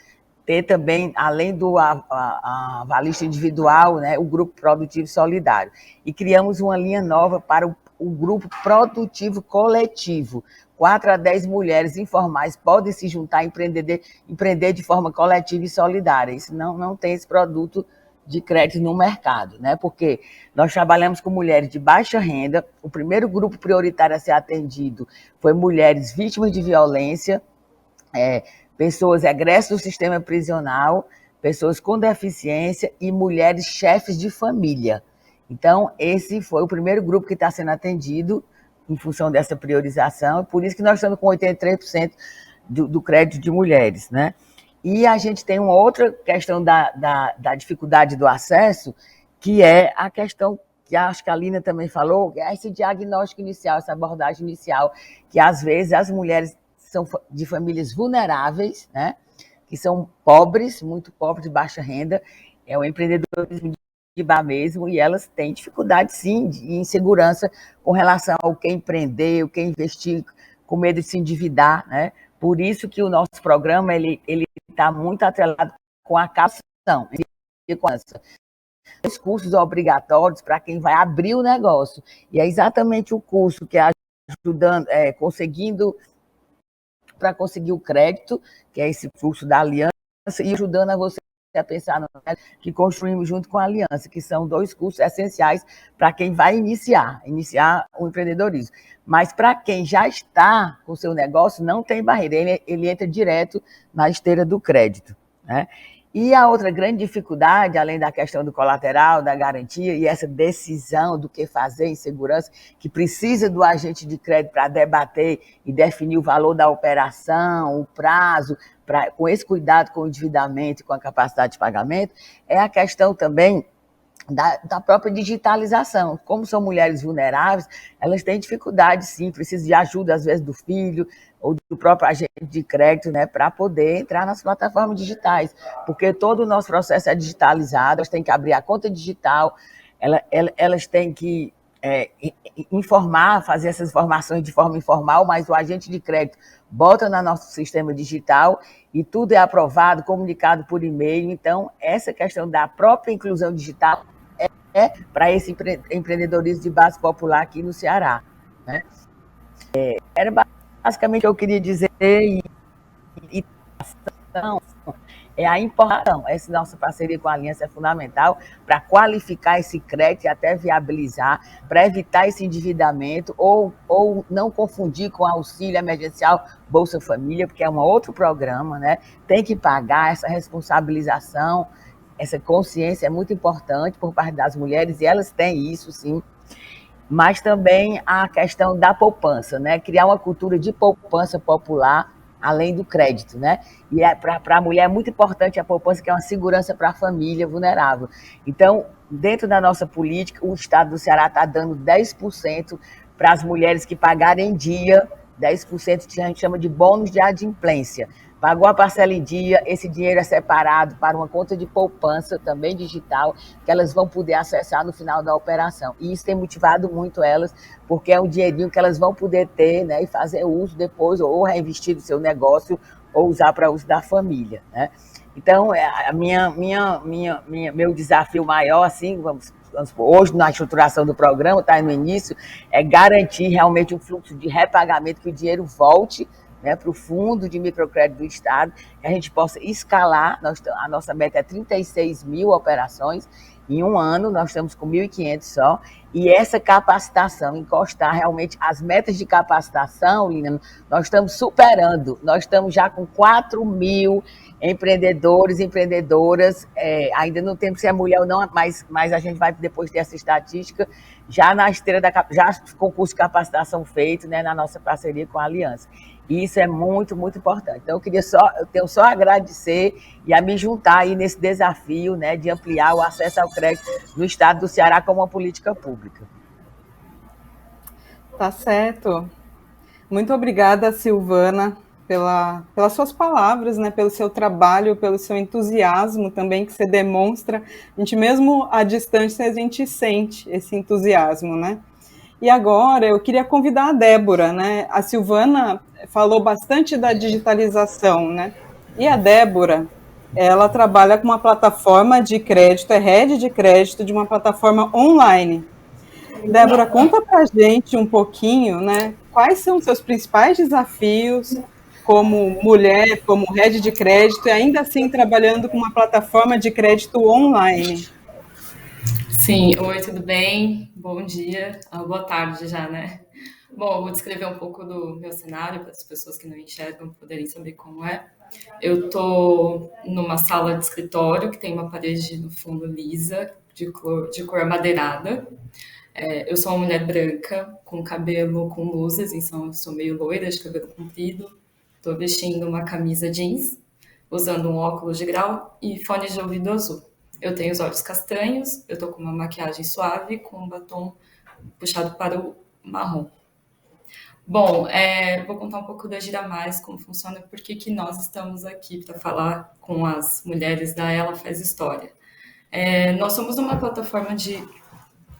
ter também, além do avalista individual, né, o grupo produtivo solidário. E criamos uma linha nova para o grupo produtivo coletivo. 4 a 10 mulheres informais podem se juntar e empreender de forma coletiva e solidária. Isso não tem esse produto de crédito no mercado, né? Porque nós trabalhamos com mulheres de baixa renda. O primeiro grupo prioritário a ser atendido foi mulheres vítimas de violência, pessoas egressas do sistema prisional, pessoas com deficiência e mulheres chefes de família. Então, esse foi o primeiro grupo que está sendo atendido em função dessa priorização, por isso que nós estamos com 83% do crédito de mulheres, né? E a gente tem uma outra questão da dificuldade do acesso, que é a questão que acho que a Lina também falou, é esse diagnóstico inicial, essa abordagem inicial, que às vezes as mulheres são de famílias vulneráveis, né, que são pobres, muito pobres, de baixa renda, é um empreendedorismo de bar mesmo, e elas têm dificuldade, sim, de insegurança com relação ao que empreender, o que investir, com medo de se endividar, né? Por isso que o nosso programa ele está muito atrelado com a captação, os cursos obrigatórios para quem vai abrir o negócio, e é exatamente o curso que é ajudando, conseguindo para conseguir o crédito, que é esse fluxo da aliança, e ajudando a você a pensar no que construímos junto com a aliança, que são 2 cursos essenciais para quem vai iniciar o empreendedorismo. Mas para quem já está com o seu negócio, não tem barreira, ele entra direto na esteira do crédito, né? E a outra grande dificuldade, além da questão do colateral, da garantia e essa decisão do que fazer em segurança, que precisa do agente de crédito para debater e definir o valor da operação, o prazo, com esse cuidado com o endividamento e com a capacidade de pagamento, é a questão também da própria digitalização. Como são mulheres vulneráveis, elas têm dificuldade, sim, precisam de ajuda, às vezes, do filho ou do próprio agente de crédito, né, para poder entrar nas plataformas digitais, porque todo o nosso processo é digitalizado, elas têm que abrir a conta digital, elas têm que informar, fazer essas informações de forma informal, mas o agente de crédito bota no nosso sistema digital e tudo é aprovado, comunicado por e-mail. Então, essa questão da própria inclusão digital para esse empreendedorismo de base popular aqui no Ceará, né? Era basicamente o que eu queria dizer, e a importação. Essa nossa parceria com a Aliança é fundamental para qualificar esse crédito e até viabilizar, para evitar esse endividamento ou não confundir com auxílio emergencial Bolsa Família, porque é um outro programa, né? Tem que pagar essa responsabilização, essa consciência é muito importante por parte das mulheres, e elas têm isso, sim. Mas também a questão da poupança, né? Criar uma cultura de poupança popular, além do crédito, né? E para a mulher é muito importante a poupança, que é uma segurança para a família vulnerável. Então, dentro da nossa política, o Estado do Ceará está dando 10% para as mulheres que pagarem em dia, 10% que a gente chama de bônus de adimplência. Pagou a parcela em dia, esse dinheiro é separado para uma conta de poupança, também digital, que elas vão poder acessar no final da operação. E isso tem motivado muito elas, porque é um dinheirinho que elas vão poder ter, né, e fazer uso depois, ou reinvestir no seu negócio, ou usar para uso da família, né? Então, meu desafio maior, assim, vamos supor, hoje na estruturação do programa, está no início, é garantir realmente um fluxo de repagamento, que o dinheiro volte, né, para o Fundo de Microcrédito do Estado, que a gente possa escalar. A nossa meta é 36 mil operações, Em um ano, nós estamos com 1.500 só, e essa capacitação, encostar realmente as metas de capacitação, Lina, nós estamos superando, nós estamos já com 4.000 empreendedores, empreendedoras, ainda não temos se é mulher ou não, mas a gente vai depois ter essa estatística, já na esteira já concurso de capacitação feito, né, na nossa parceria com a Aliança. E isso é muito, muito importante. Então, eu tenho só a agradecer e a me juntar aí nesse desafio, né, de ampliar o acesso ao crédito no estado do Ceará como uma política pública. Tá certo. Muito obrigada, Silvana, pelas suas palavras, né, pelo seu trabalho, pelo seu entusiasmo também que você demonstra. A gente, mesmo à distância, a gente sente esse entusiasmo, né? E agora eu queria convidar a Débora, né? A Silvana falou bastante da digitalização, né? E a Débora, ela trabalha com uma plataforma de crédito, é head de crédito de uma plataforma online. Débora, conta pra gente um pouquinho, né? Quais são os seus principais desafios como mulher, como head de crédito, e ainda assim trabalhando com uma plataforma de crédito online? Sim, oi, tudo bem? Bom dia, boa tarde já, né? Bom, eu vou descrever um pouco do meu cenário para as pessoas que não enxergam poderem saber como é. Eu estou numa sala de escritório que tem uma parede no fundo lisa, de cor amadeirada. Eu sou uma mulher branca, com cabelo com luzes, então eu sou meio loira, de cabelo comprido. Estou vestindo uma camisa jeans, usando um óculos de grau e fones de ouvido azul. Eu tenho os olhos castanhos, eu tô com uma maquiagem suave, com um batom puxado para o marrom. Bom, vou contar um pouco da Gira Mais, como funciona, por que nós estamos aqui para falar com as mulheres da Ela Faz História. Nós somos uma plataforma de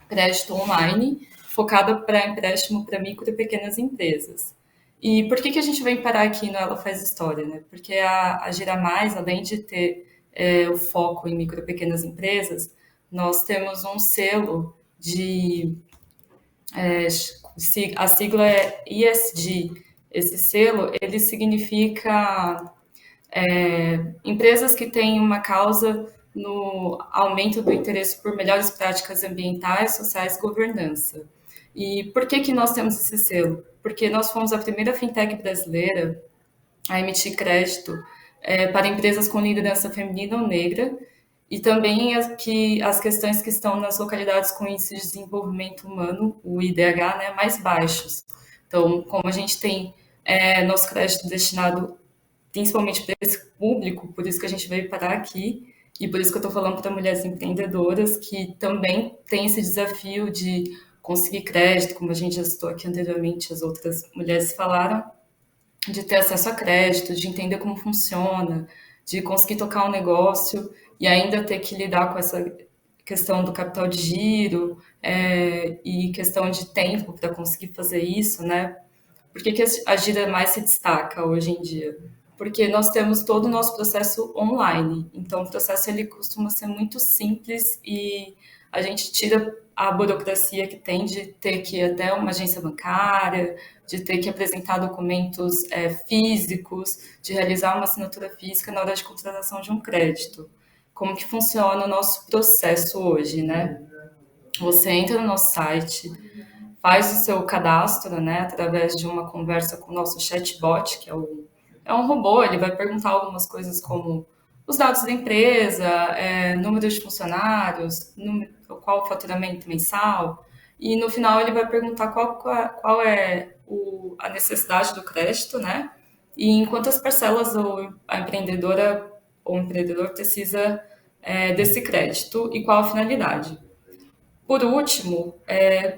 crédito online focada para empréstimo para micro e pequenas empresas. E por que a gente vem parar aqui no Ela Faz História, né? Porque a Gira Mais, além de ter o foco em micro e pequenas empresas, nós temos um selo de... a sigla é ESG. Esse selo, ele significa empresas que têm uma causa no aumento do interesse por melhores práticas ambientais, sociais e governança. E por que nós temos esse selo? Porque nós fomos a primeira fintech brasileira a emitir crédito para empresas com liderança feminina ou negra, e também as questões que estão nas localidades com índice de desenvolvimento humano, o IDH, né, mais baixos. Então, como a gente tem nosso crédito destinado principalmente para esse público, por isso que a gente veio parar aqui, e por isso que eu estou falando para mulheres empreendedoras que também têm esse desafio de conseguir crédito, como a gente já citou aqui anteriormente, as outras mulheres falaram, de ter acesso a crédito, de entender como funciona, de conseguir tocar um negócio e ainda ter que lidar com essa questão do capital de giro e questão de tempo para conseguir fazer isso, né? Por que a Gira Mais se destaca hoje em dia? Porque nós temos todo o nosso processo online, então o processo ele costuma ser muito simples e a gente tira a burocracia que tem de ter que ir até uma agência bancária, de ter que apresentar documentos físicos, de realizar uma assinatura física na hora de contratação de um crédito. Como que funciona o nosso processo hoje, né? Você entra no nosso site, faz o seu cadastro, né, através de uma conversa com o nosso chatbot, que é um robô, ele vai perguntar algumas coisas como os dados da empresa, número de funcionários, qual o faturamento mensal, e no final ele vai perguntar qual é a necessidade do crédito, né? E em quantas parcelas a empreendedora ou o empreendedor precisa desse crédito e qual a finalidade. Por último,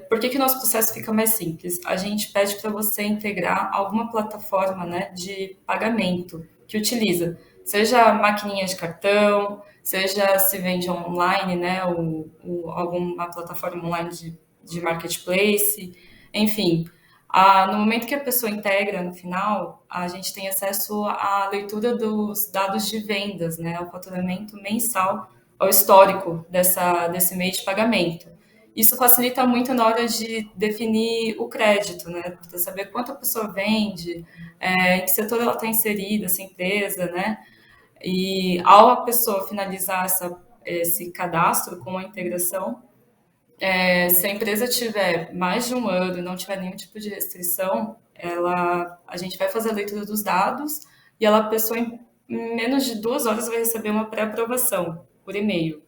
por que o nosso processo fica mais simples? A gente pede para você integrar alguma plataforma, né, de pagamento que utiliza, seja maquininha de cartão, seja se vende online, né, ou alguma plataforma online de marketplace, enfim. No momento que a pessoa integra no final, a gente tem acesso à leitura dos dados de vendas, né, ao faturamento mensal, ao histórico desse meio de pagamento. Isso facilita muito na hora de definir o crédito, né, para saber quanto a pessoa vende, em que setor ela está inserida, essa empresa, né, e ao a pessoa finalizar esse cadastro com a integração, se a empresa tiver mais de 1 ano e não tiver nenhum tipo de restrição, a gente vai fazer a leitura dos dados e a pessoa, em menos de 2 horas, vai receber uma pré-aprovação por e-mail.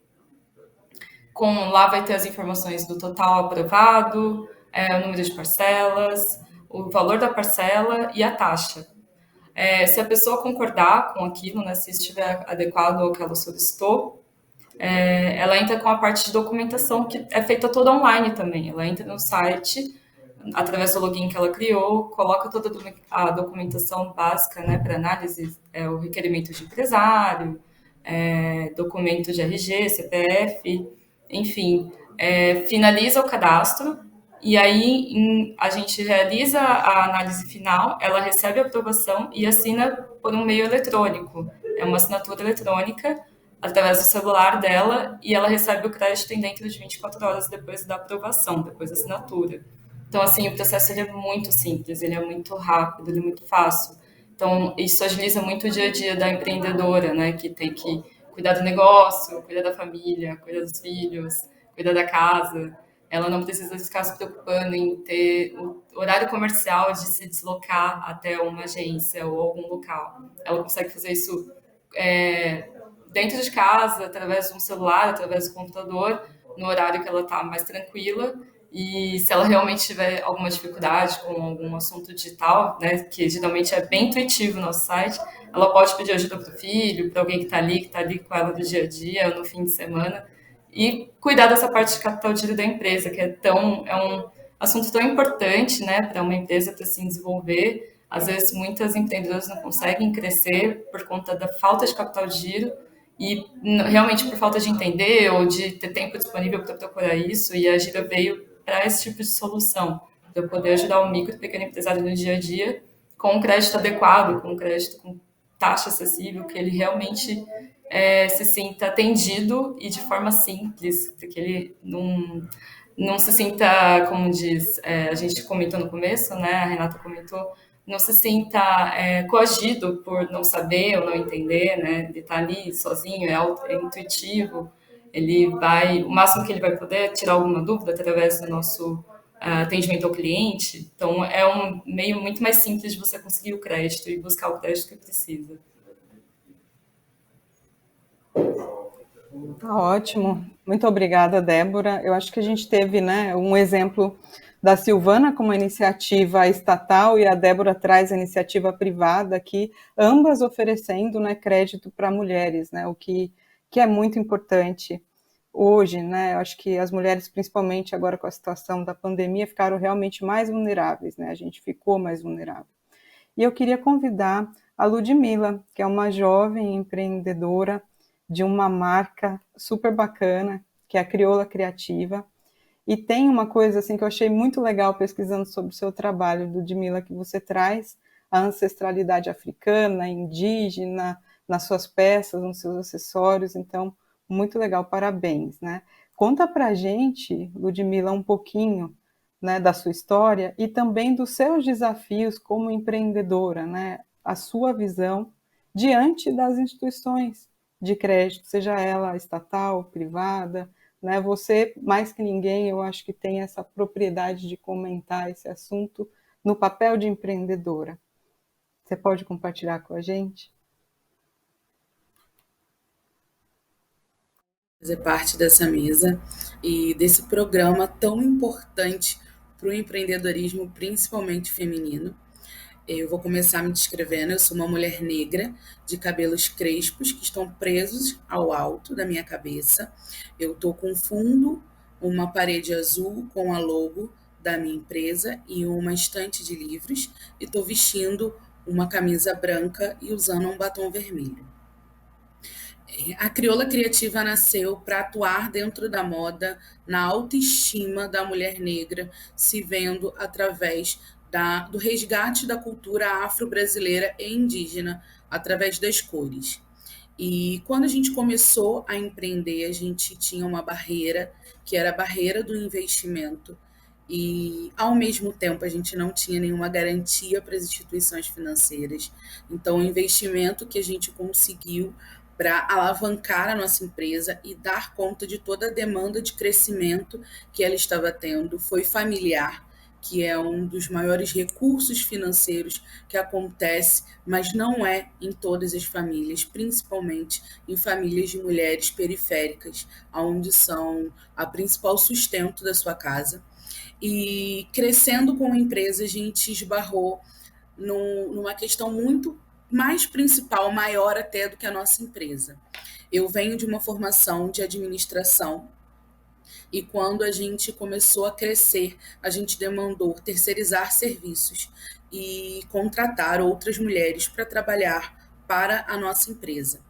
Lá vai ter as informações do total aprovado, o número de parcelas, o valor da parcela e a taxa. Se a pessoa concordar com aquilo, né, se estiver adequado ao que ela solicitou, ela entra com a parte de documentação, que é feita toda online também. Ela entra no site, através do login que ela criou, coloca toda a documentação básica, né, para análise, o requerimento de empresário, documento de RG, CPF, enfim, finaliza o cadastro, e aí a gente realiza a análise final, ela recebe a aprovação e assina por um meio eletrônico. É uma assinatura eletrônica, através do celular dela, e ela recebe o crédito dentro de 24 horas depois da aprovação, depois da assinatura. Então, assim, o processo ele é muito simples, ele é muito rápido, ele é muito fácil. Então, isso agiliza muito o dia a dia da empreendedora, né, que tem que cuidar do negócio, cuidar da família, cuidar dos filhos, cuidar da casa. Ela não precisa ficar se preocupando em ter o horário comercial de se deslocar até uma agência ou algum local. Ela consegue fazer isso dentro de casa, através de um celular, através do computador, no horário que ela está mais tranquila. E se ela realmente tiver alguma dificuldade com algum assunto digital, né, que geralmente é bem intuitivo no nosso site, ela pode pedir ajuda para o filho, para alguém que está ali com ela no dia a dia, no fim de semana, e cuidar dessa parte de capital de giro da empresa, que é um assunto tão importante, né, para uma empresa para se desenvolver. Às vezes, muitas empreendedoras não conseguem crescer por conta da falta de capital de giro, e realmente por falta de entender ou de ter tempo disponível para procurar isso, e a Gira veio para esse tipo de solução, para poder ajudar o micro e pequeno empresário no dia a dia com um crédito adequado, com um crédito com taxa acessível, que ele realmente se sinta atendido e de forma simples, para que ele não se sinta, como diz, a gente comentou no começo, né, a Renata comentou, não se sinta coagido por não saber ou não entender, né, ele está ali sozinho, é intuitivo, o máximo que ele vai poder é tirar alguma dúvida através do nosso atendimento ao cliente. Então, é um meio muito mais simples de você conseguir o crédito e buscar o crédito que precisa. Tá ótimo. Muito obrigada, Débora. Eu acho que a gente teve, né, um exemplo da Silvana como iniciativa estatal e a Débora traz a iniciativa privada aqui, ambas oferecendo, né, crédito para mulheres, né, o que é muito importante hoje, né, eu acho que as mulheres, principalmente agora com a situação da pandemia, ficaram realmente mais vulneráveis, né, a gente ficou mais vulnerável. E eu queria convidar a Ludmila, que é uma jovem empreendedora de uma marca super bacana, que é a Crioula Criativa, e tem uma coisa assim que eu achei muito legal pesquisando sobre o seu trabalho, Ludmila, que você traz a ancestralidade africana, indígena, nas suas peças, nos seus acessórios, então, muito legal, parabéns, né? Conta pra gente, Ludmila, um pouquinho, né, da sua história e também dos seus desafios como empreendedora, né? A sua visão diante das instituições de crédito, seja ela estatal, privada, né? Você, mais que ninguém, eu acho que tem essa propriedade de comentar esse assunto no papel de empreendedora. Você pode compartilhar com a gente? Fazer parte dessa mesa e desse programa tão importante para o empreendedorismo, principalmente feminino. Eu vou começar me descrevendo. Eu sou uma mulher negra de cabelos crespos que estão presos ao alto da minha cabeça. Eu estou com fundo, uma parede azul com a logo da minha empresa e uma estante de livros, e estou vestindo uma camisa branca e usando um batom vermelho. A Crioula Criativa nasceu para atuar dentro da moda, na autoestima da mulher negra, se vendo através do resgate da cultura afro-brasileira e indígena, através das cores. E quando a gente começou a empreender, a gente tinha uma barreira, que era a barreira do investimento, e ao mesmo tempo a gente não tinha nenhuma garantia para as instituições financeiras. Então o investimento que a gente conseguiu para alavancar a nossa empresa e dar conta de toda a demanda de crescimento que ela estava tendo. Foi familiar, que é um dos maiores recursos financeiros que acontece, mas não é em todas as famílias, principalmente em famílias de mulheres periféricas, onde são a principal sustento da sua casa. E crescendo com a empresa, a gente esbarrou numa questão muito mais principal, maior até do que a nossa empresa. Eu venho de uma formação de administração e quando a gente começou a crescer, a gente demandou terceirizar serviços e contratar outras mulheres para trabalhar para a nossa empresa.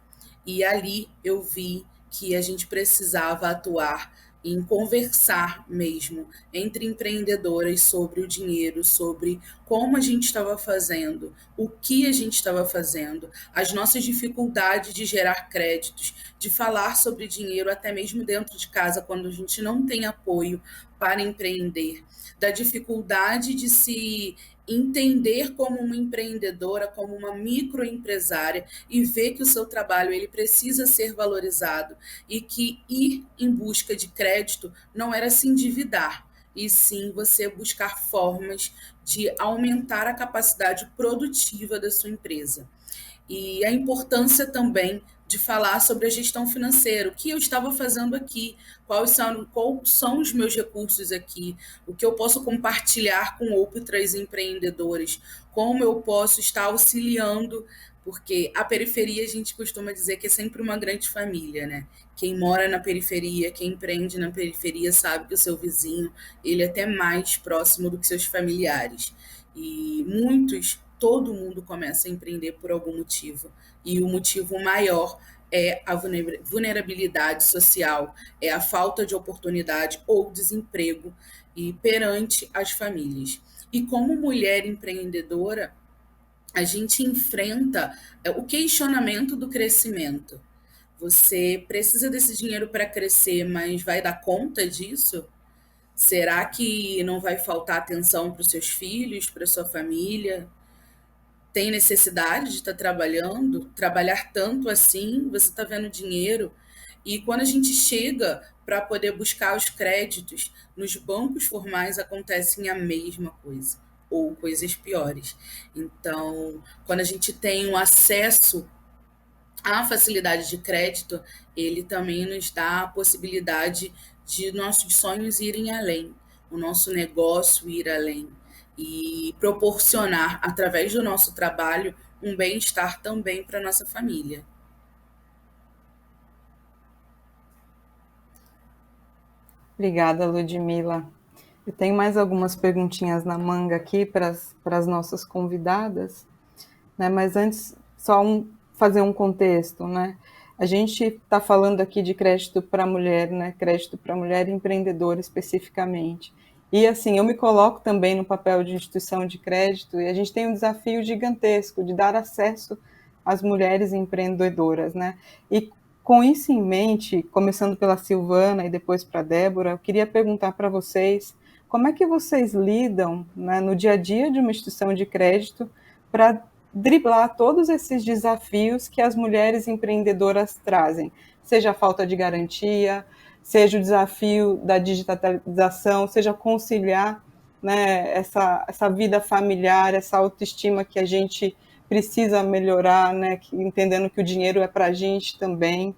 E ali eu vi que a gente precisava atuar em conversar mesmo entre empreendedoras sobre o dinheiro, sobre como a gente estava fazendo, o que a gente estava fazendo, as nossas dificuldades de gerar créditos, de falar sobre dinheiro até mesmo dentro de casa, quando a gente não tem apoio para empreender, da dificuldade de se entender como uma empreendedora, como uma microempresária e ver que o seu trabalho ele precisa ser valorizado e que ir em busca de crédito não era se endividar, e sim você buscar formas de aumentar a capacidade produtiva da sua empresa. E a importância também de falar sobre a gestão financeira, o que eu estava fazendo aqui, quais são os meus recursos aqui, o que eu posso compartilhar com outras empreendedoras, como eu posso estar auxiliando, porque a periferia a gente costuma dizer que é sempre uma grande família, né? Quem mora na periferia, quem empreende na periferia sabe que o seu vizinho, ele é até mais próximo do que seus familiares. E todo mundo começa a empreender por algum motivo. E o motivo maior é a vulnerabilidade social, é a falta de oportunidade ou desemprego e perante as famílias. E como mulher empreendedora, a gente enfrenta o questionamento do crescimento. Você precisa desse dinheiro para crescer, mas vai dar conta disso? Será que não vai faltar atenção para os seus filhos, para a sua família? Tem necessidade de estar trabalhando, trabalhar tanto assim, você está vendo dinheiro. E quando a gente chega para poder buscar os créditos, nos bancos formais acontecem a mesma coisa, ou coisas piores. Então, quando a gente tem um acesso à facilidade de crédito, ele também nos dá a possibilidade de nossos sonhos irem além, o nosso negócio ir além e proporcionar, através do nosso trabalho, um bem-estar também para a nossa família. Obrigada, Ludmila. Eu tenho mais algumas perguntinhas na manga aqui para as nossas convidadas, né? Mas antes, fazer um contexto, né? A gente está falando aqui de crédito para mulher, né? Crédito para mulher empreendedora especificamente. E assim, eu me coloco também no papel de instituição de crédito e a gente tem um desafio gigantesco de dar acesso às mulheres empreendedoras, né? E com isso em mente, começando pela Silvana e depois para a Débora, eu queria perguntar para vocês como é que vocês lidam, né, no dia a dia de uma instituição de crédito para driblar todos esses desafios que as mulheres empreendedoras trazem, seja a falta de garantia, seja o desafio da digitalização, seja conciliar, né, essa vida familiar, essa autoestima que a gente precisa melhorar, né, entendendo que o dinheiro é para a gente também.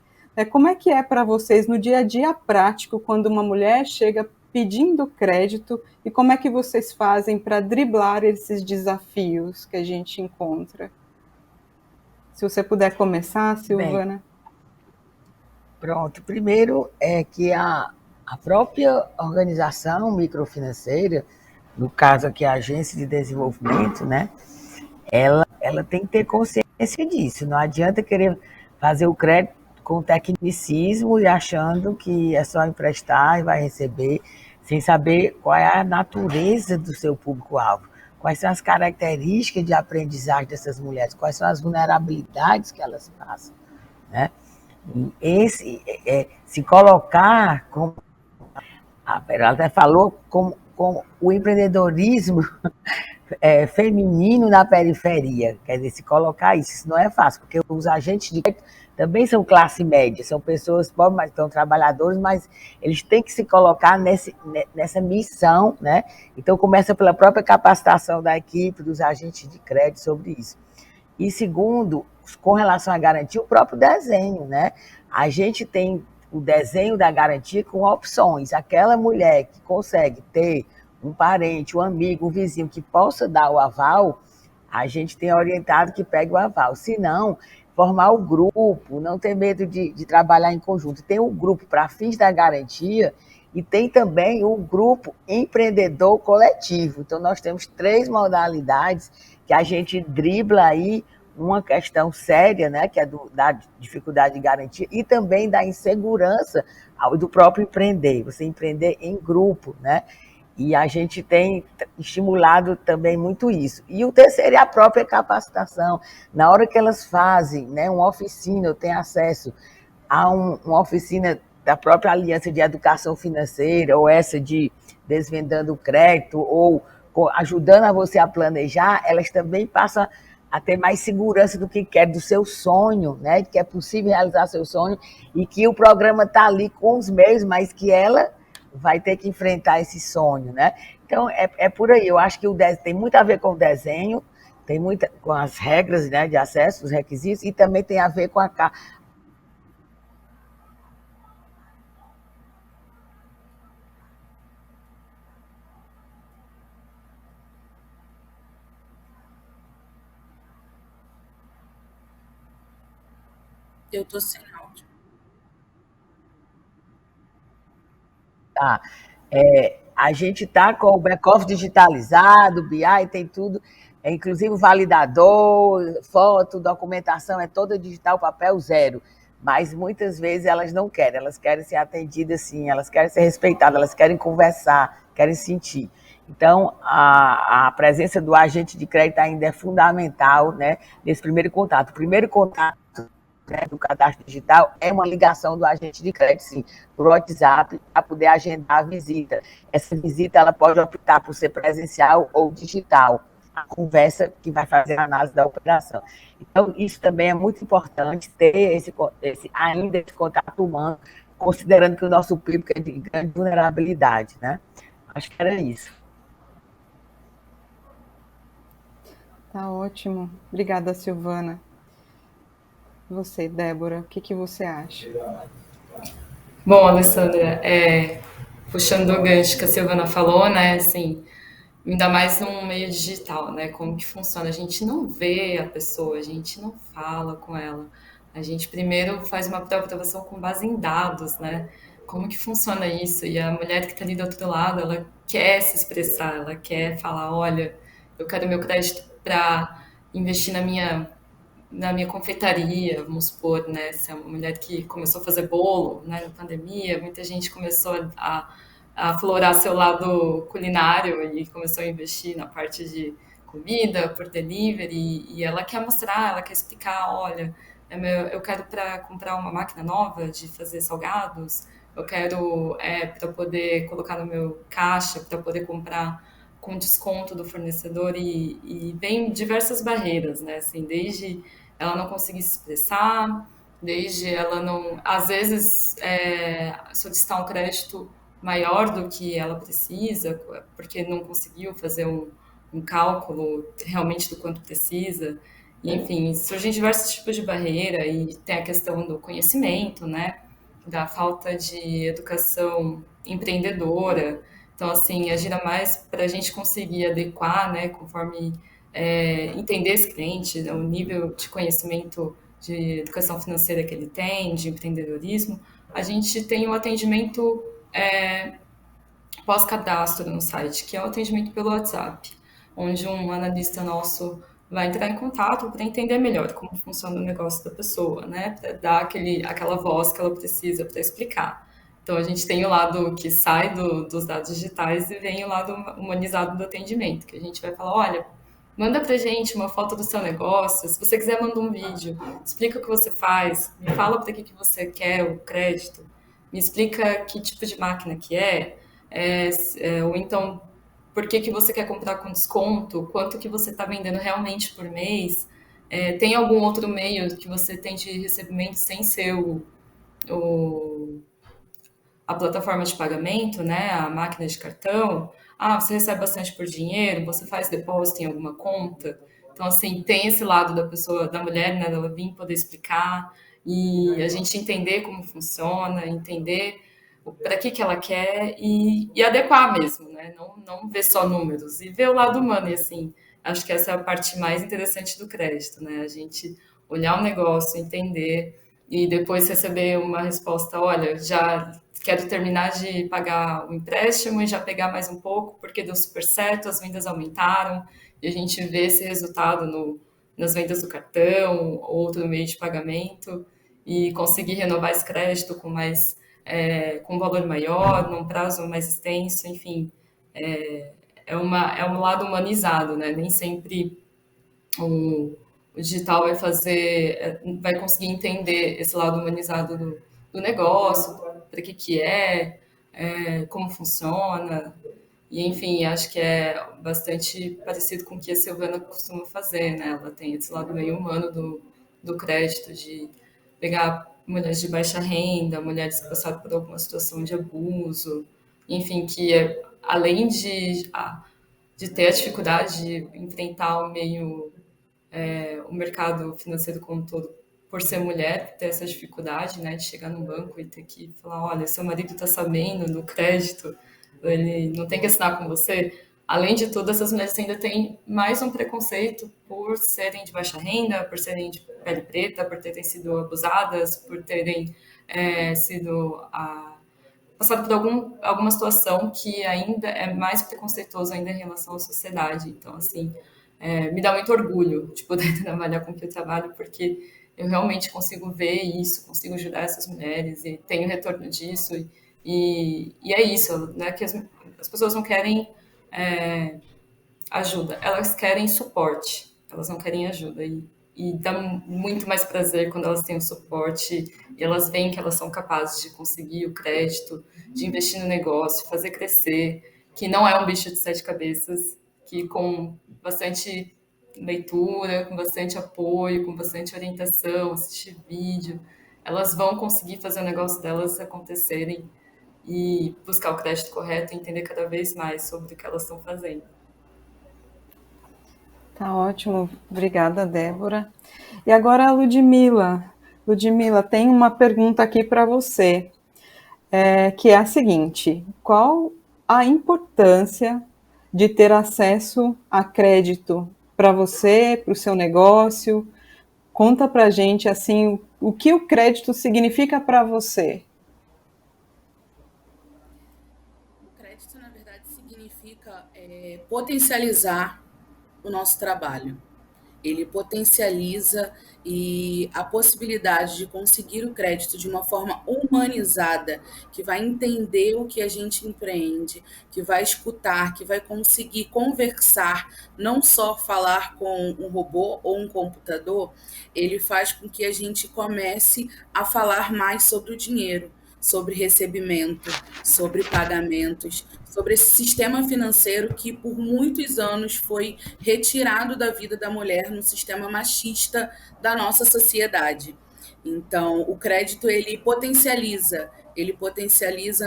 Como é que é para vocês no dia a dia prático, quando uma mulher chega pedindo crédito, e como é que vocês fazem para driblar esses desafios que a gente encontra? Se você puder começar, Silvana. Bem, pronto. Primeiro é que a própria organização microfinanceira, no caso aqui a Agência de Desenvolvimento, né, ela tem que ter consciência disso. Não adianta querer fazer o crédito com tecnicismo e achando que é só emprestar e vai receber, sem saber qual é a natureza do seu público-alvo, quais são as características de aprendizagem dessas mulheres, quais são as vulnerabilidades que elas passam, né? E se colocar como... Ela até falou como o empreendedorismo feminino na periferia, quer dizer, se colocar isso não é fácil, porque os agentes de crédito também são classe média, são pessoas pobres, mas são trabalhadores, mas eles têm que se colocar nessa missão, né? Então começa pela própria capacitação da equipe, dos agentes de crédito sobre isso. E segundo, com relação à garantia, o próprio desenho, né? A gente tem o desenho da garantia com opções. Aquela mulher que consegue ter um parente, um amigo, um vizinho que possa dar o aval, a gente tem orientado que pegue o aval. Se não, formar o grupo, não ter medo de trabalhar em conjunto. Tem um grupo para fins da garantia e tem também o grupo empreendedor coletivo. Então, nós temos 3 modalidades que a gente dribla aí uma questão séria, né, que é da dificuldade de garantia e também da insegurança do próprio empreender, você empreender em grupo, né? E a gente tem estimulado também muito isso. E o terceiro é a própria capacitação. Na hora que elas fazem, né, uma oficina, eu tenho acesso a uma oficina da própria Aliança de Educação Financeira, ou essa de Desvendando o Crédito, ou ajudando a você a planejar, elas também passam a ter mais segurança do que quer, do seu sonho, né, de que é possível realizar seu sonho, e que o programa está ali com os meios, mas que ela vai ter que enfrentar esse sonho, né? Então, é por aí. Eu acho que o desenho tem muito a ver com o desenho, tem muito com as regras, né, de acesso, os requisitos, e também tem a ver com a... Eu tô sem áudio. Tá. A gente está com o back-office digitalizado, o BI tem tudo, inclusive o validador, foto, documentação, é toda digital, papel zero. Mas muitas vezes elas não querem, elas querem ser atendidas sim, elas querem ser respeitadas, elas querem conversar, querem sentir. Então, a presença do agente de crédito ainda é fundamental, né, nesse primeiro contato. O primeiro contato, né, do cadastro digital é uma ligação do agente de crédito, sim, por WhatsApp, para poder agendar a visita. Essa visita ela pode optar por ser presencial ou digital, a conversa que vai fazer a análise da operação. Então, isso também é muito importante, ter ainda esse contato humano, considerando que o nosso público é de grande vulnerabilidade, né? Acho que era isso. Tá ótimo. Obrigada, Silvana. Você, Débora, o que você acha? Bom, Alessandra, puxando o gancho que a Silvana falou, né, assim, ainda mais num meio digital, né, como que funciona? A gente não vê a pessoa, a gente não fala com ela, a gente primeiro faz uma pré-aprovação com base em dados, né, como que funciona isso? E a mulher que está ali do outro lado, ela quer se expressar, ela quer falar, olha, eu quero meu crédito para investir na minha confeitaria, vamos supor, né? Se é uma mulher que começou a fazer bolo, né, na pandemia, muita gente começou a aflorar seu lado culinário e começou a investir na parte de comida, por delivery, e ela quer mostrar, ela quer explicar, olha, eu quero para comprar uma máquina nova de fazer salgados, eu quero para poder colocar no meu caixa, para poder comprar com desconto do fornecedor e vem diversas barreiras, né? Assim, desde ela não conseguir se expressar, desde ela não, às vezes, solicitar um crédito maior do que ela precisa, porque não conseguiu fazer um cálculo realmente do quanto precisa. E, enfim, surgem diversos tipos de barreira e tem a questão do conhecimento, né? Da falta de educação empreendedora. Então, assim, gira mais para a gente conseguir adequar, né, conforme entender esse cliente, né, o nível de conhecimento de educação financeira que ele tem, de empreendedorismo. A gente tem um atendimento pós-cadastro no site, que é o atendimento pelo WhatsApp, onde um analista nosso vai entrar em contato para entender melhor como funciona o negócio da pessoa, né? Para dar aquela voz que ela precisa para explicar. Então, a gente tem o lado que sai dos dados digitais e vem o lado humanizado do atendimento, que a gente vai falar, olha, manda pra gente uma foto do seu negócio, se você quiser, manda um vídeo, explica o que você faz, me fala para que você quer o crédito, me explica que tipo de máquina que ou então por que você quer comprar com desconto, quanto que você está vendendo realmente por mês, tem algum outro meio que você tem de recebimento sem ser a plataforma de pagamento, né, a máquina de cartão. Você recebe bastante por dinheiro, você faz depósito em alguma conta. Então, assim, tem esse lado da pessoa, da mulher, né, dela vir poder explicar e a gente entender como funciona, entender para que ela quer e adequar mesmo, né? Não ver só números e ver o lado humano. E, assim, acho que essa é a parte mais interessante do crédito, né? A gente olhar o negócio, entender e depois receber uma resposta, olha, já quero terminar de pagar o empréstimo e já pegar mais um pouco, porque deu super certo, as vendas aumentaram, e a gente vê esse resultado nas vendas do cartão, outro meio de pagamento, e conseguir renovar esse crédito com um valor maior, num prazo mais extenso, enfim, é um lado humanizado, né? Nem sempre o digital vai conseguir entender esse lado humanizado do negócio, para que como funciona, e enfim, acho que é bastante parecido com o que a Silvana costuma fazer, né? Ela tem esse lado meio humano do crédito, de pegar mulheres de baixa renda, mulheres que passaram por alguma situação de abuso, enfim, além de ter a dificuldade de enfrentar o mercado financeiro como um todo, por ser mulher, ter essa dificuldade, né, de chegar no banco e ter que falar, olha, seu marido está sabendo do crédito, ele não tem que assinar com você. Além de tudo, essas mulheres ainda têm mais um preconceito por serem de baixa renda, por serem de pele preta, por terem sido abusadas, por terem passado por alguma situação que ainda é mais preconceituoso ainda em relação à sociedade. Então, assim, me dá muito orgulho de poder trabalhar com o que eu trabalho, porque eu realmente consigo ver isso, consigo ajudar essas mulheres e tenho retorno disso. E é isso, né? Que as pessoas não querem ajuda, elas querem suporte, elas não querem ajuda. E dá muito mais prazer quando elas têm o suporte e elas veem que elas são capazes de conseguir o crédito, de investir no negócio, fazer crescer, que não é um bicho de 7 cabeças, que com bastante leitura, com bastante apoio, com bastante orientação, assistir vídeo, elas vão conseguir fazer o negócio delas acontecerem e buscar o crédito correto e entender cada vez mais sobre o que elas estão fazendo. Tá ótimo, obrigada, Débora. E agora a Ludmila. Ludmila, tem uma pergunta aqui para você, que é a seguinte: qual a importância de ter acesso a crédito para você, para o seu negócio? Conta para a gente, assim, o que o crédito significa para você. O crédito, na verdade, significa potencializar o nosso trabalho. Ele potencializa a possibilidade de conseguir o crédito de uma forma humanizada, que vai entender o que a gente empreende, que vai escutar, que vai conseguir conversar, não só falar com um robô ou um computador. Ele faz com que a gente comece a falar mais sobre o dinheiro, sobre recebimento, sobre pagamentos, sobre esse sistema financeiro que por muitos anos foi retirado da vida da mulher no sistema machista da nossa sociedade. Então, o crédito ele potencializa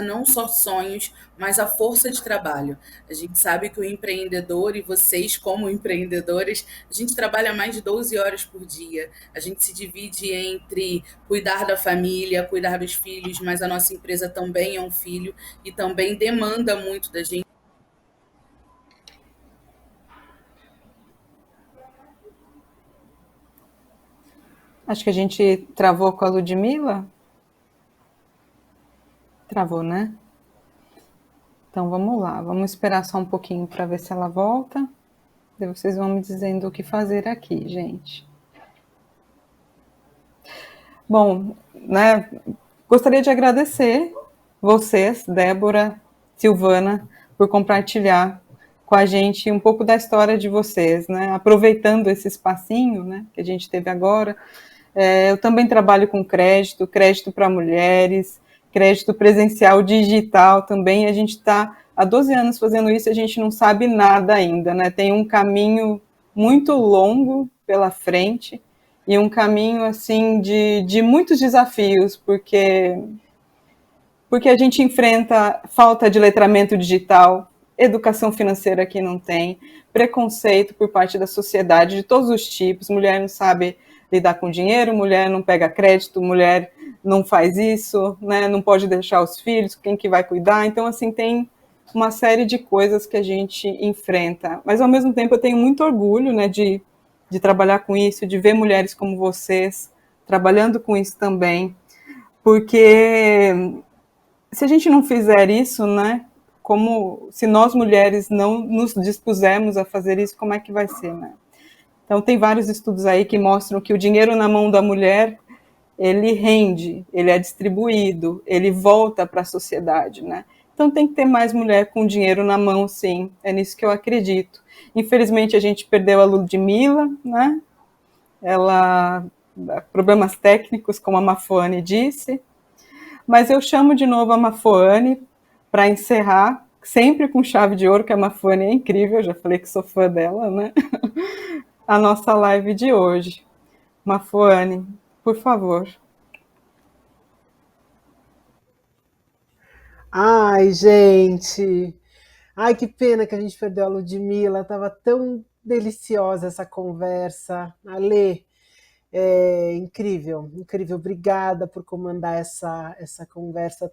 não só sonhos, mas a força de trabalho. A gente sabe que o empreendedor, e vocês como empreendedores, a gente trabalha mais de 12 horas por dia. A gente se divide entre cuidar da família, cuidar dos filhos, mas a nossa empresa também é um filho e também demanda muito da gente. Acho que a gente travou com a Ludmila. Travou, né? Então vamos lá, vamos esperar só um pouquinho para ver se ela volta. Daí vocês vão me dizendo o que fazer aqui, gente. Bom, né? Gostaria de agradecer vocês, Débora, Silvana, por compartilhar com a gente um pouco da história de vocês, né? Aproveitando esse espacinho, né, que a gente teve agora. Eu também trabalho com crédito para mulheres, crédito presencial digital também. A gente está há 12 anos fazendo isso, a gente não sabe nada ainda, né? Tem um caminho muito longo pela frente e um caminho, assim, de muitos desafios, porque a gente enfrenta falta de letramento digital, educação financeira que não tem, preconceito por parte da sociedade de todos os tipos, mulher não sabe lidar com dinheiro, mulher não pega crédito, mulher não faz isso, né, não pode deixar os filhos, quem que vai cuidar? Então, assim, tem uma série de coisas que a gente enfrenta. Mas, ao mesmo tempo, eu tenho muito orgulho, né, de trabalhar com isso, de ver mulheres como vocês trabalhando com isso também, porque se a gente não fizer isso, né, como se nós mulheres não nos dispusermos a fazer isso, como é que vai ser, né? Então, tem vários estudos aí que mostram que o dinheiro na mão da mulher, ele rende, ele é distribuído, ele volta para a sociedade, né? Então, tem que ter mais mulher com dinheiro na mão, sim. É nisso que eu acredito. Infelizmente, a gente perdeu a Ludmilla, né? Ela, problemas técnicos, como a Mafoane disse. Mas eu chamo de novo a Mafoane para encerrar, sempre com chave de ouro, que a Mafoane é incrível, já falei que sou fã dela, né? A nossa live de hoje. Mafoane, por favor. Ai, gente. Ai, que pena que a gente perdeu a Ludmilla. Tava tão deliciosa essa conversa. Ale, incrível, incrível. Obrigada por comandar essa conversa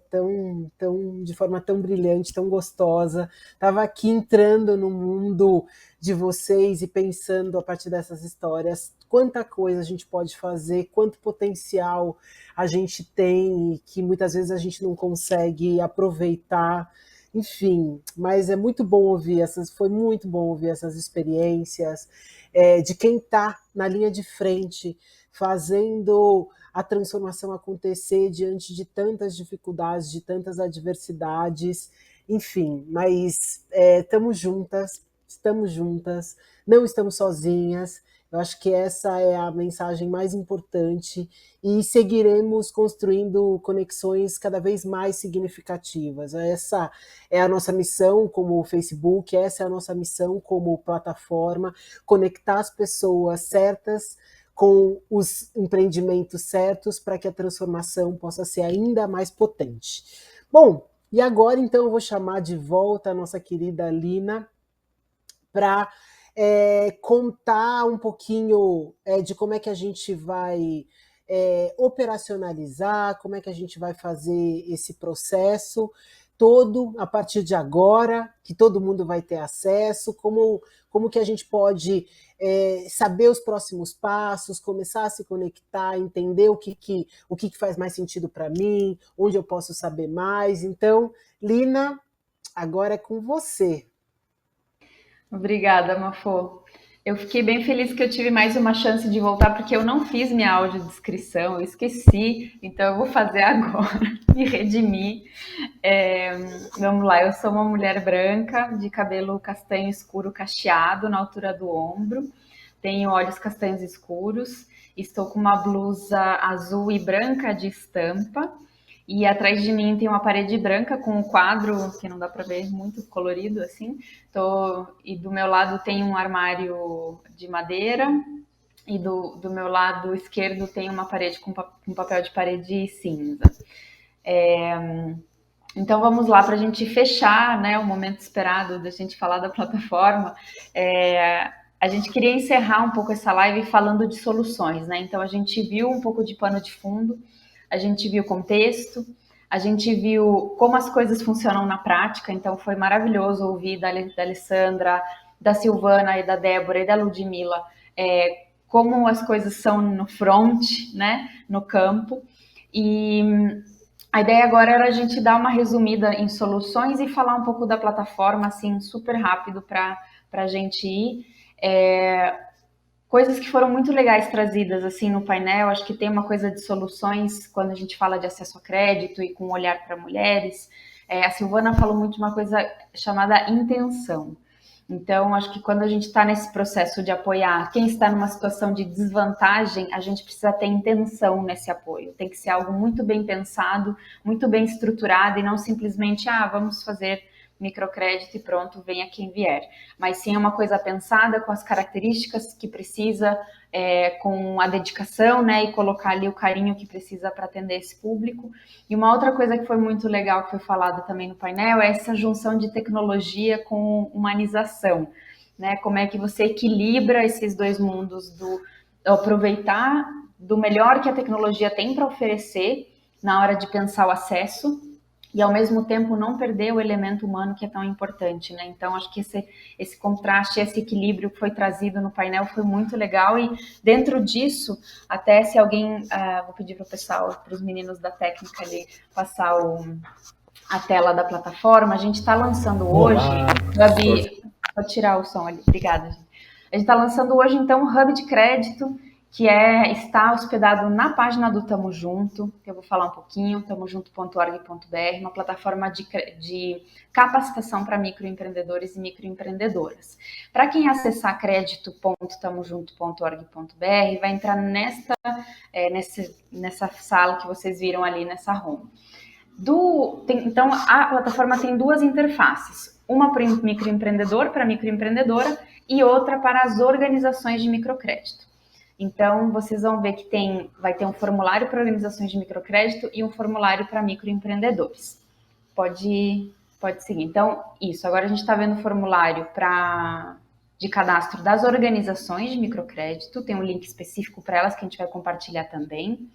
de forma tão brilhante, tão gostosa. Estava aqui entrando no mundo de vocês e pensando a partir dessas histórias quanta coisa a gente pode fazer, quanto potencial a gente tem e que muitas vezes a gente não consegue aproveitar. Enfim, mas é muito bom ouvir foi muito bom ouvir essas experiências de quem está na linha de frente, fazendo a transformação acontecer diante de tantas dificuldades, de tantas adversidades, enfim, mas estamos juntas, não estamos sozinhas. Eu acho que essa é a mensagem mais importante e seguiremos construindo conexões cada vez mais significativas. Essa é a nossa missão como Facebook, essa é a nossa missão como plataforma, conectar as pessoas certas com os empreendimentos certos para que a transformação possa ser ainda mais potente. Bom, e agora então eu vou chamar de volta a nossa querida Lina para contar um pouquinho de como é que a gente vai operacionalizar, como é que a gente vai fazer esse processo todo a partir de agora, que todo mundo vai ter acesso, como que a gente pode saber os próximos passos, começar a se conectar, entender o que faz mais sentido para mim, onde eu posso saber mais. Então, Lina, agora é com você. Obrigada, Mafô. Eu fiquei bem feliz que eu tive mais uma chance de voltar, porque eu não fiz minha audiodescrição, eu esqueci, então eu vou fazer agora, me redimir. Vamos lá, eu sou uma mulher branca, de cabelo castanho escuro cacheado, na altura do ombro, tenho olhos castanhos escuros, estou com uma blusa azul e branca de estampa, e atrás de mim tem uma parede branca com um quadro que não dá para ver, muito colorido assim. E do meu lado tem um armário de madeira e do meu lado esquerdo tem uma parede com papel de parede cinza. Então vamos lá para a gente fechar, né, o momento esperado da gente falar da plataforma. A gente queria encerrar um pouco essa live falando de soluções, né? Então a gente viu um pouco de pano de fundo, a gente viu o contexto, a gente viu como as coisas funcionam na prática, então foi maravilhoso ouvir da Alessandra, da Silvana e da Débora e da Ludmilla como as coisas são no front, né, no campo. E a ideia agora era a gente dar uma resumida em soluções e falar um pouco da plataforma, assim, super rápido para a gente ir. Coisas que foram muito legais trazidas assim no painel. Acho que tem uma coisa de soluções quando a gente fala de acesso a crédito e com olhar para mulheres. A Silvana falou muito de uma coisa chamada intenção. Então, acho que quando a gente está nesse processo de apoiar quem está numa situação de desvantagem, a gente precisa ter intenção nesse apoio. Tem que ser algo muito bem pensado, muito bem estruturado e não simplesmente, vamos fazer microcrédito e pronto, venha quem vier. Mas sim é uma coisa pensada com as características que precisa, com a dedicação, né, e colocar ali o carinho que precisa para atender esse público. E uma outra coisa que foi muito legal, que foi falada também no painel, é essa junção de tecnologia com humanização, né? Como é que você equilibra esses dois mundos do aproveitar do melhor que a tecnologia tem para oferecer na hora de pensar o acesso e, ao mesmo tempo, não perder o elemento humano que é tão importante, né? Então, acho que esse contraste, esse equilíbrio que foi trazido no painel foi muito legal e, dentro disso, até se alguém... vou pedir para o pessoal, para os meninos da técnica ali, passar a tela da plataforma. A gente está lançando hoje... Gabi, vou tirar o som ali. Obrigada, gente. A gente está lançando hoje, então, um hub de crédito que está hospedado na página do Tamo Junto, que eu vou falar um pouquinho, tamojunto.org.br, uma plataforma de capacitação para microempreendedores e microempreendedoras. Para quem acessar crédito.tamojunto.org.br, vai entrar nessa sala que vocês viram ali, nessa home. Então, a plataforma tem duas interfaces, uma para o microempreendedor, para a microempreendedora, e outra para as organizações de microcrédito. Então, vocês vão ver que vai ter um formulário para organizações de microcrédito e um formulário para microempreendedores. Pode seguir. Então, isso. Agora a gente está vendo o formulário de cadastro das organizações de microcrédito. Tem um link específico para elas que a gente vai compartilhar também.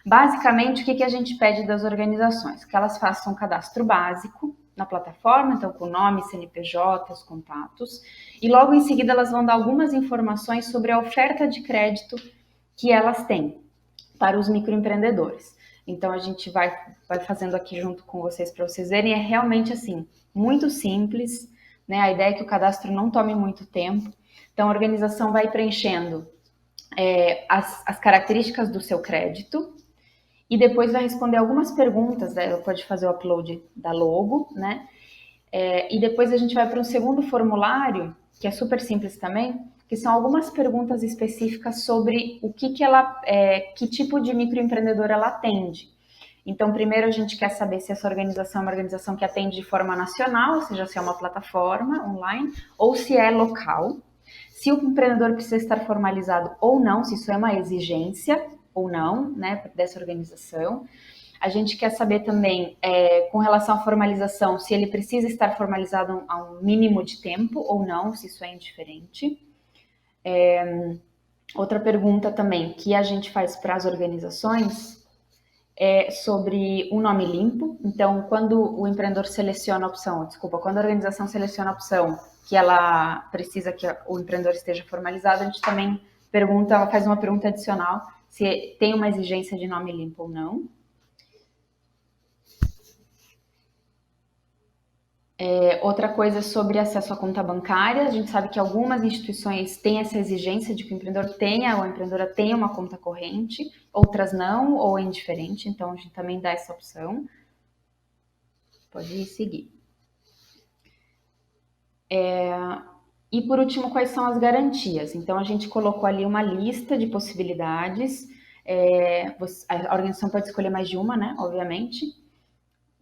Basicamente, o que a gente pede das organizações? Que elas façam um cadastro básico na plataforma, então com nome, CNPJ, os contatos, e logo em seguida elas vão dar algumas informações sobre a oferta de crédito que elas têm para os microempreendedores. Então a gente vai fazendo aqui junto com vocês para vocês verem, é realmente assim, muito simples, né? A ideia é que o cadastro não tome muito tempo, então a organização vai preenchendo as características do seu crédito, e depois vai responder algumas perguntas, né? Ela pode fazer o upload da logo, né? E depois a gente vai para um segundo formulário, que é super simples também, que são algumas perguntas específicas sobre que tipo de microempreendedor ela atende. Então, primeiro a gente quer saber se essa organização é uma organização que atende de forma nacional, ou seja, se é uma plataforma online, ou se é local. Se o empreendedor precisa estar formalizado ou não, se isso é uma exigência ou não, né, dessa organização. A gente quer saber também, com relação à formalização, se ele precisa estar formalizado a um mínimo de tempo ou não, se isso é indiferente. Outra pergunta também que a gente faz para as organizações é sobre um nome limpo. Então, quando o empreendedor seleciona a opção, quando a organização seleciona a opção que ela precisa que o empreendedor esteja formalizado, a gente também faz uma pergunta adicional se tem uma exigência de nome limpo ou não. Outra coisa sobre acesso à conta bancária. A gente sabe que algumas instituições têm essa exigência de que o empreendedor tenha ou a empreendedora tenha uma conta corrente, outras não, ou é indiferente, então a gente também dá essa opção. Pode seguir. E por último, quais são as garantias? Então a gente colocou ali uma lista de possibilidades. A organização pode escolher mais de uma, né? Obviamente.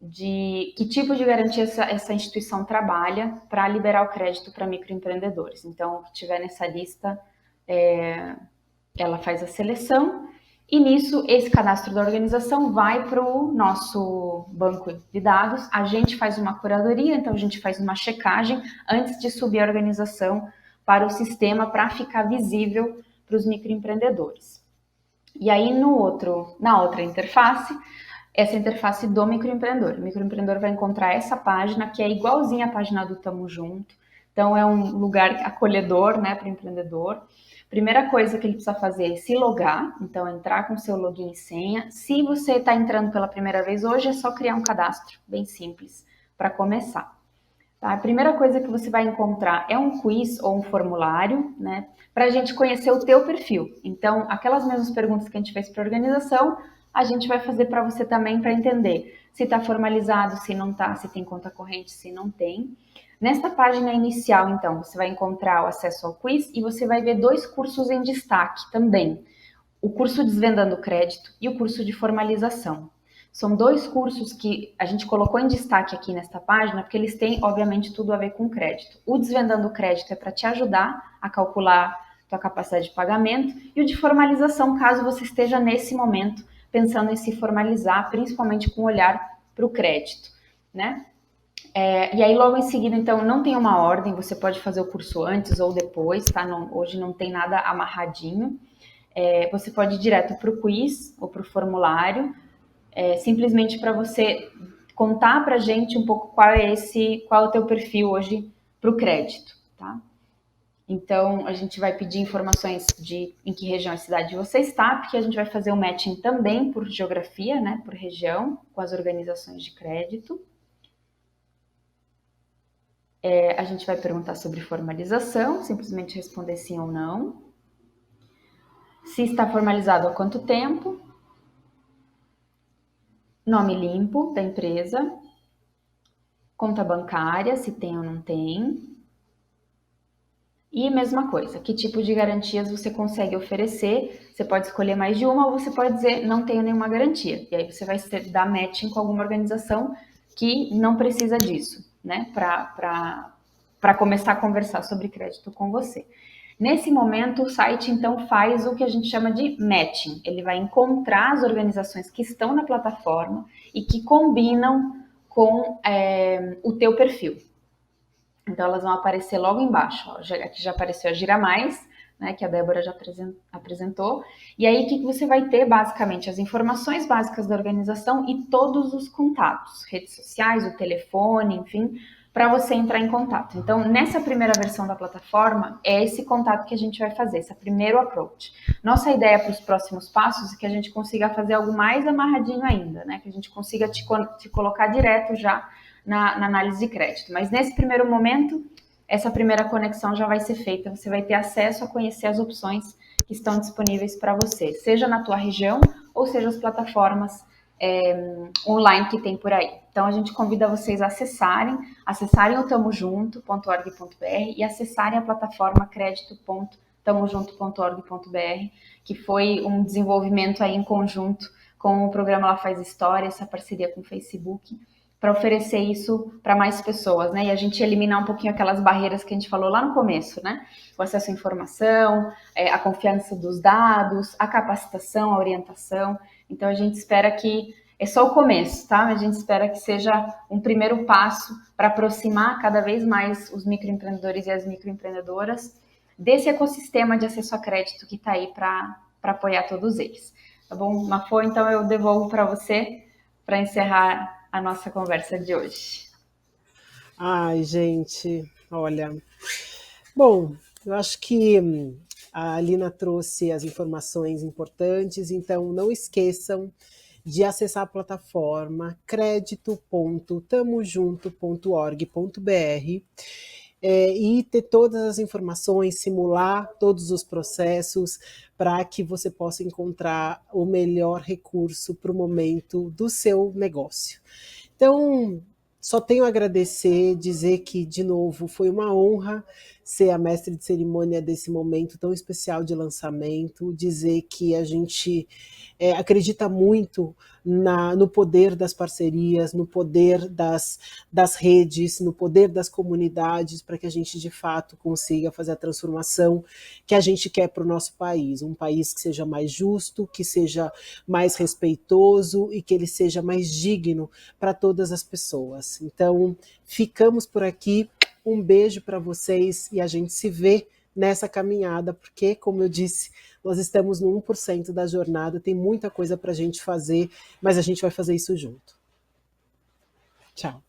De que tipo de garantia essa instituição trabalha para liberar o crédito para microempreendedores. Então, o que tiver nessa lista, ela faz a seleção e nisso esse cadastro da organização vai para o nosso banco de dados. A gente faz uma curadoria, então a gente faz uma checagem antes de subir a organização para o sistema para ficar visível para os microempreendedores. E aí na outra interface, essa interface do microempreendedor. O microempreendedor vai encontrar essa página que é igualzinha à página do Tamo Junto. Então é um lugar acolhedor, né, para o empreendedor. Primeira coisa que ele precisa fazer é se logar, então entrar com seu login e senha. Se você está entrando pela primeira vez hoje, é só criar um cadastro, bem simples, para começar. Tá? A primeira coisa que você vai encontrar é um quiz ou um formulário, né, para a gente conhecer o teu perfil. Então, aquelas mesmas perguntas que a gente fez para a organização, a gente vai fazer para você também para entender se está formalizado, se não está, se tem conta corrente, se não tem. Nesta página inicial, então, você vai encontrar o acesso ao quiz e você vai ver 2 cursos em destaque também. O curso Desvendando Crédito e o curso de Formalização. São 2 cursos que a gente colocou em destaque aqui nesta página, porque eles têm, obviamente, tudo a ver com crédito. O Desvendando o Crédito é para te ajudar a calcular tua capacidade de pagamento, e o de formalização, caso você esteja nesse momento pensando em se formalizar, principalmente com olhar para o crédito, né? E aí, logo em seguida, então, não tem uma ordem, você pode fazer o curso antes ou depois, tá? Hoje não tem nada amarradinho. Você pode ir direto para o quiz ou para o formulário, simplesmente para você contar para a gente um pouco qual é o teu perfil hoje para o crédito, tá? Então, a gente vai pedir informações de em que região e cidade você está, porque a gente vai fazer o matching também por geografia, né, por região, com as organizações de crédito. A gente vai perguntar sobre formalização, simplesmente responder sim ou não. Se está formalizado há quanto tempo. Nome limpo da empresa. Conta bancária, se tem ou não tem. E mesma coisa, que tipo de garantias você consegue oferecer? Você pode escolher mais de uma ou você pode dizer não tenho nenhuma garantia. E aí você vai dar matching com alguma organização que não precisa disso, né? Para começar a conversar sobre crédito com você. Nesse momento, o site então faz o que a gente chama de matching. Ele vai encontrar as organizações que estão na plataforma e que combinam com o teu perfil. Então, elas vão aparecer logo embaixo. Ó. Aqui já apareceu a Gira Mais, né, que a Débora já apresentou. E aí, o que você vai ter? Basicamente, as informações básicas da organização e todos os contatos. Redes sociais, o telefone, enfim, para você entrar em contato. Então, nessa primeira versão da plataforma, é esse contato que a gente vai fazer, esse primeiro approach. Nossa ideia para os próximos passos é que a gente consiga fazer algo mais amarradinho ainda, né? Que a gente consiga te colocar direto já na análise de crédito. Mas nesse primeiro momento, essa primeira conexão já vai ser feita. Você vai ter acesso a conhecer as opções que estão disponíveis para você, seja na tua região ou seja as plataformas online que tem por aí. Então, a gente convida vocês a acessarem o tamojunto.org.br e acessarem a plataforma crédito.tamojunto.org.br, que foi um desenvolvimento aí em conjunto com o programa Ela Faz História, essa parceria com o Facebook, para oferecer isso para mais pessoas, né? E a gente eliminar um pouquinho aquelas barreiras que a gente falou lá no começo, né? O acesso à informação, a confiança dos dados, a capacitação, a orientação. Então, a gente espera que... É só o começo, tá? A gente espera que seja um primeiro passo para aproximar cada vez mais os microempreendedores e as microempreendedoras desse ecossistema de acesso a crédito que está aí para apoiar todos eles. Tá bom, Mafô? Então, eu devolvo para você para encerrar a nossa conversa de hoje. Ai, gente, olha... Bom, eu acho que a Alina trouxe as informações importantes, então não esqueçam de acessar a plataforma crédito.tamojunto.org.br e ter todas as informações, simular todos os processos para que você possa encontrar o melhor recurso para o momento do seu negócio. Então, só tenho a agradecer, dizer que, de novo, foi uma honra ser a mestre de cerimônia desse momento tão especial de lançamento, dizer que a gente acredita muito no poder das parcerias, no poder das redes, no poder das comunidades, para que a gente, de fato, consiga fazer a transformação que a gente quer para o nosso país. Um país que seja mais justo, que seja mais respeitoso e que ele seja mais digno para todas as pessoas. Então, ficamos por aqui. Um beijo para vocês e a gente se vê nessa caminhada, porque, como eu disse, nós estamos no 1% da jornada, tem muita coisa para a gente fazer, mas a gente vai fazer isso junto. Tchau.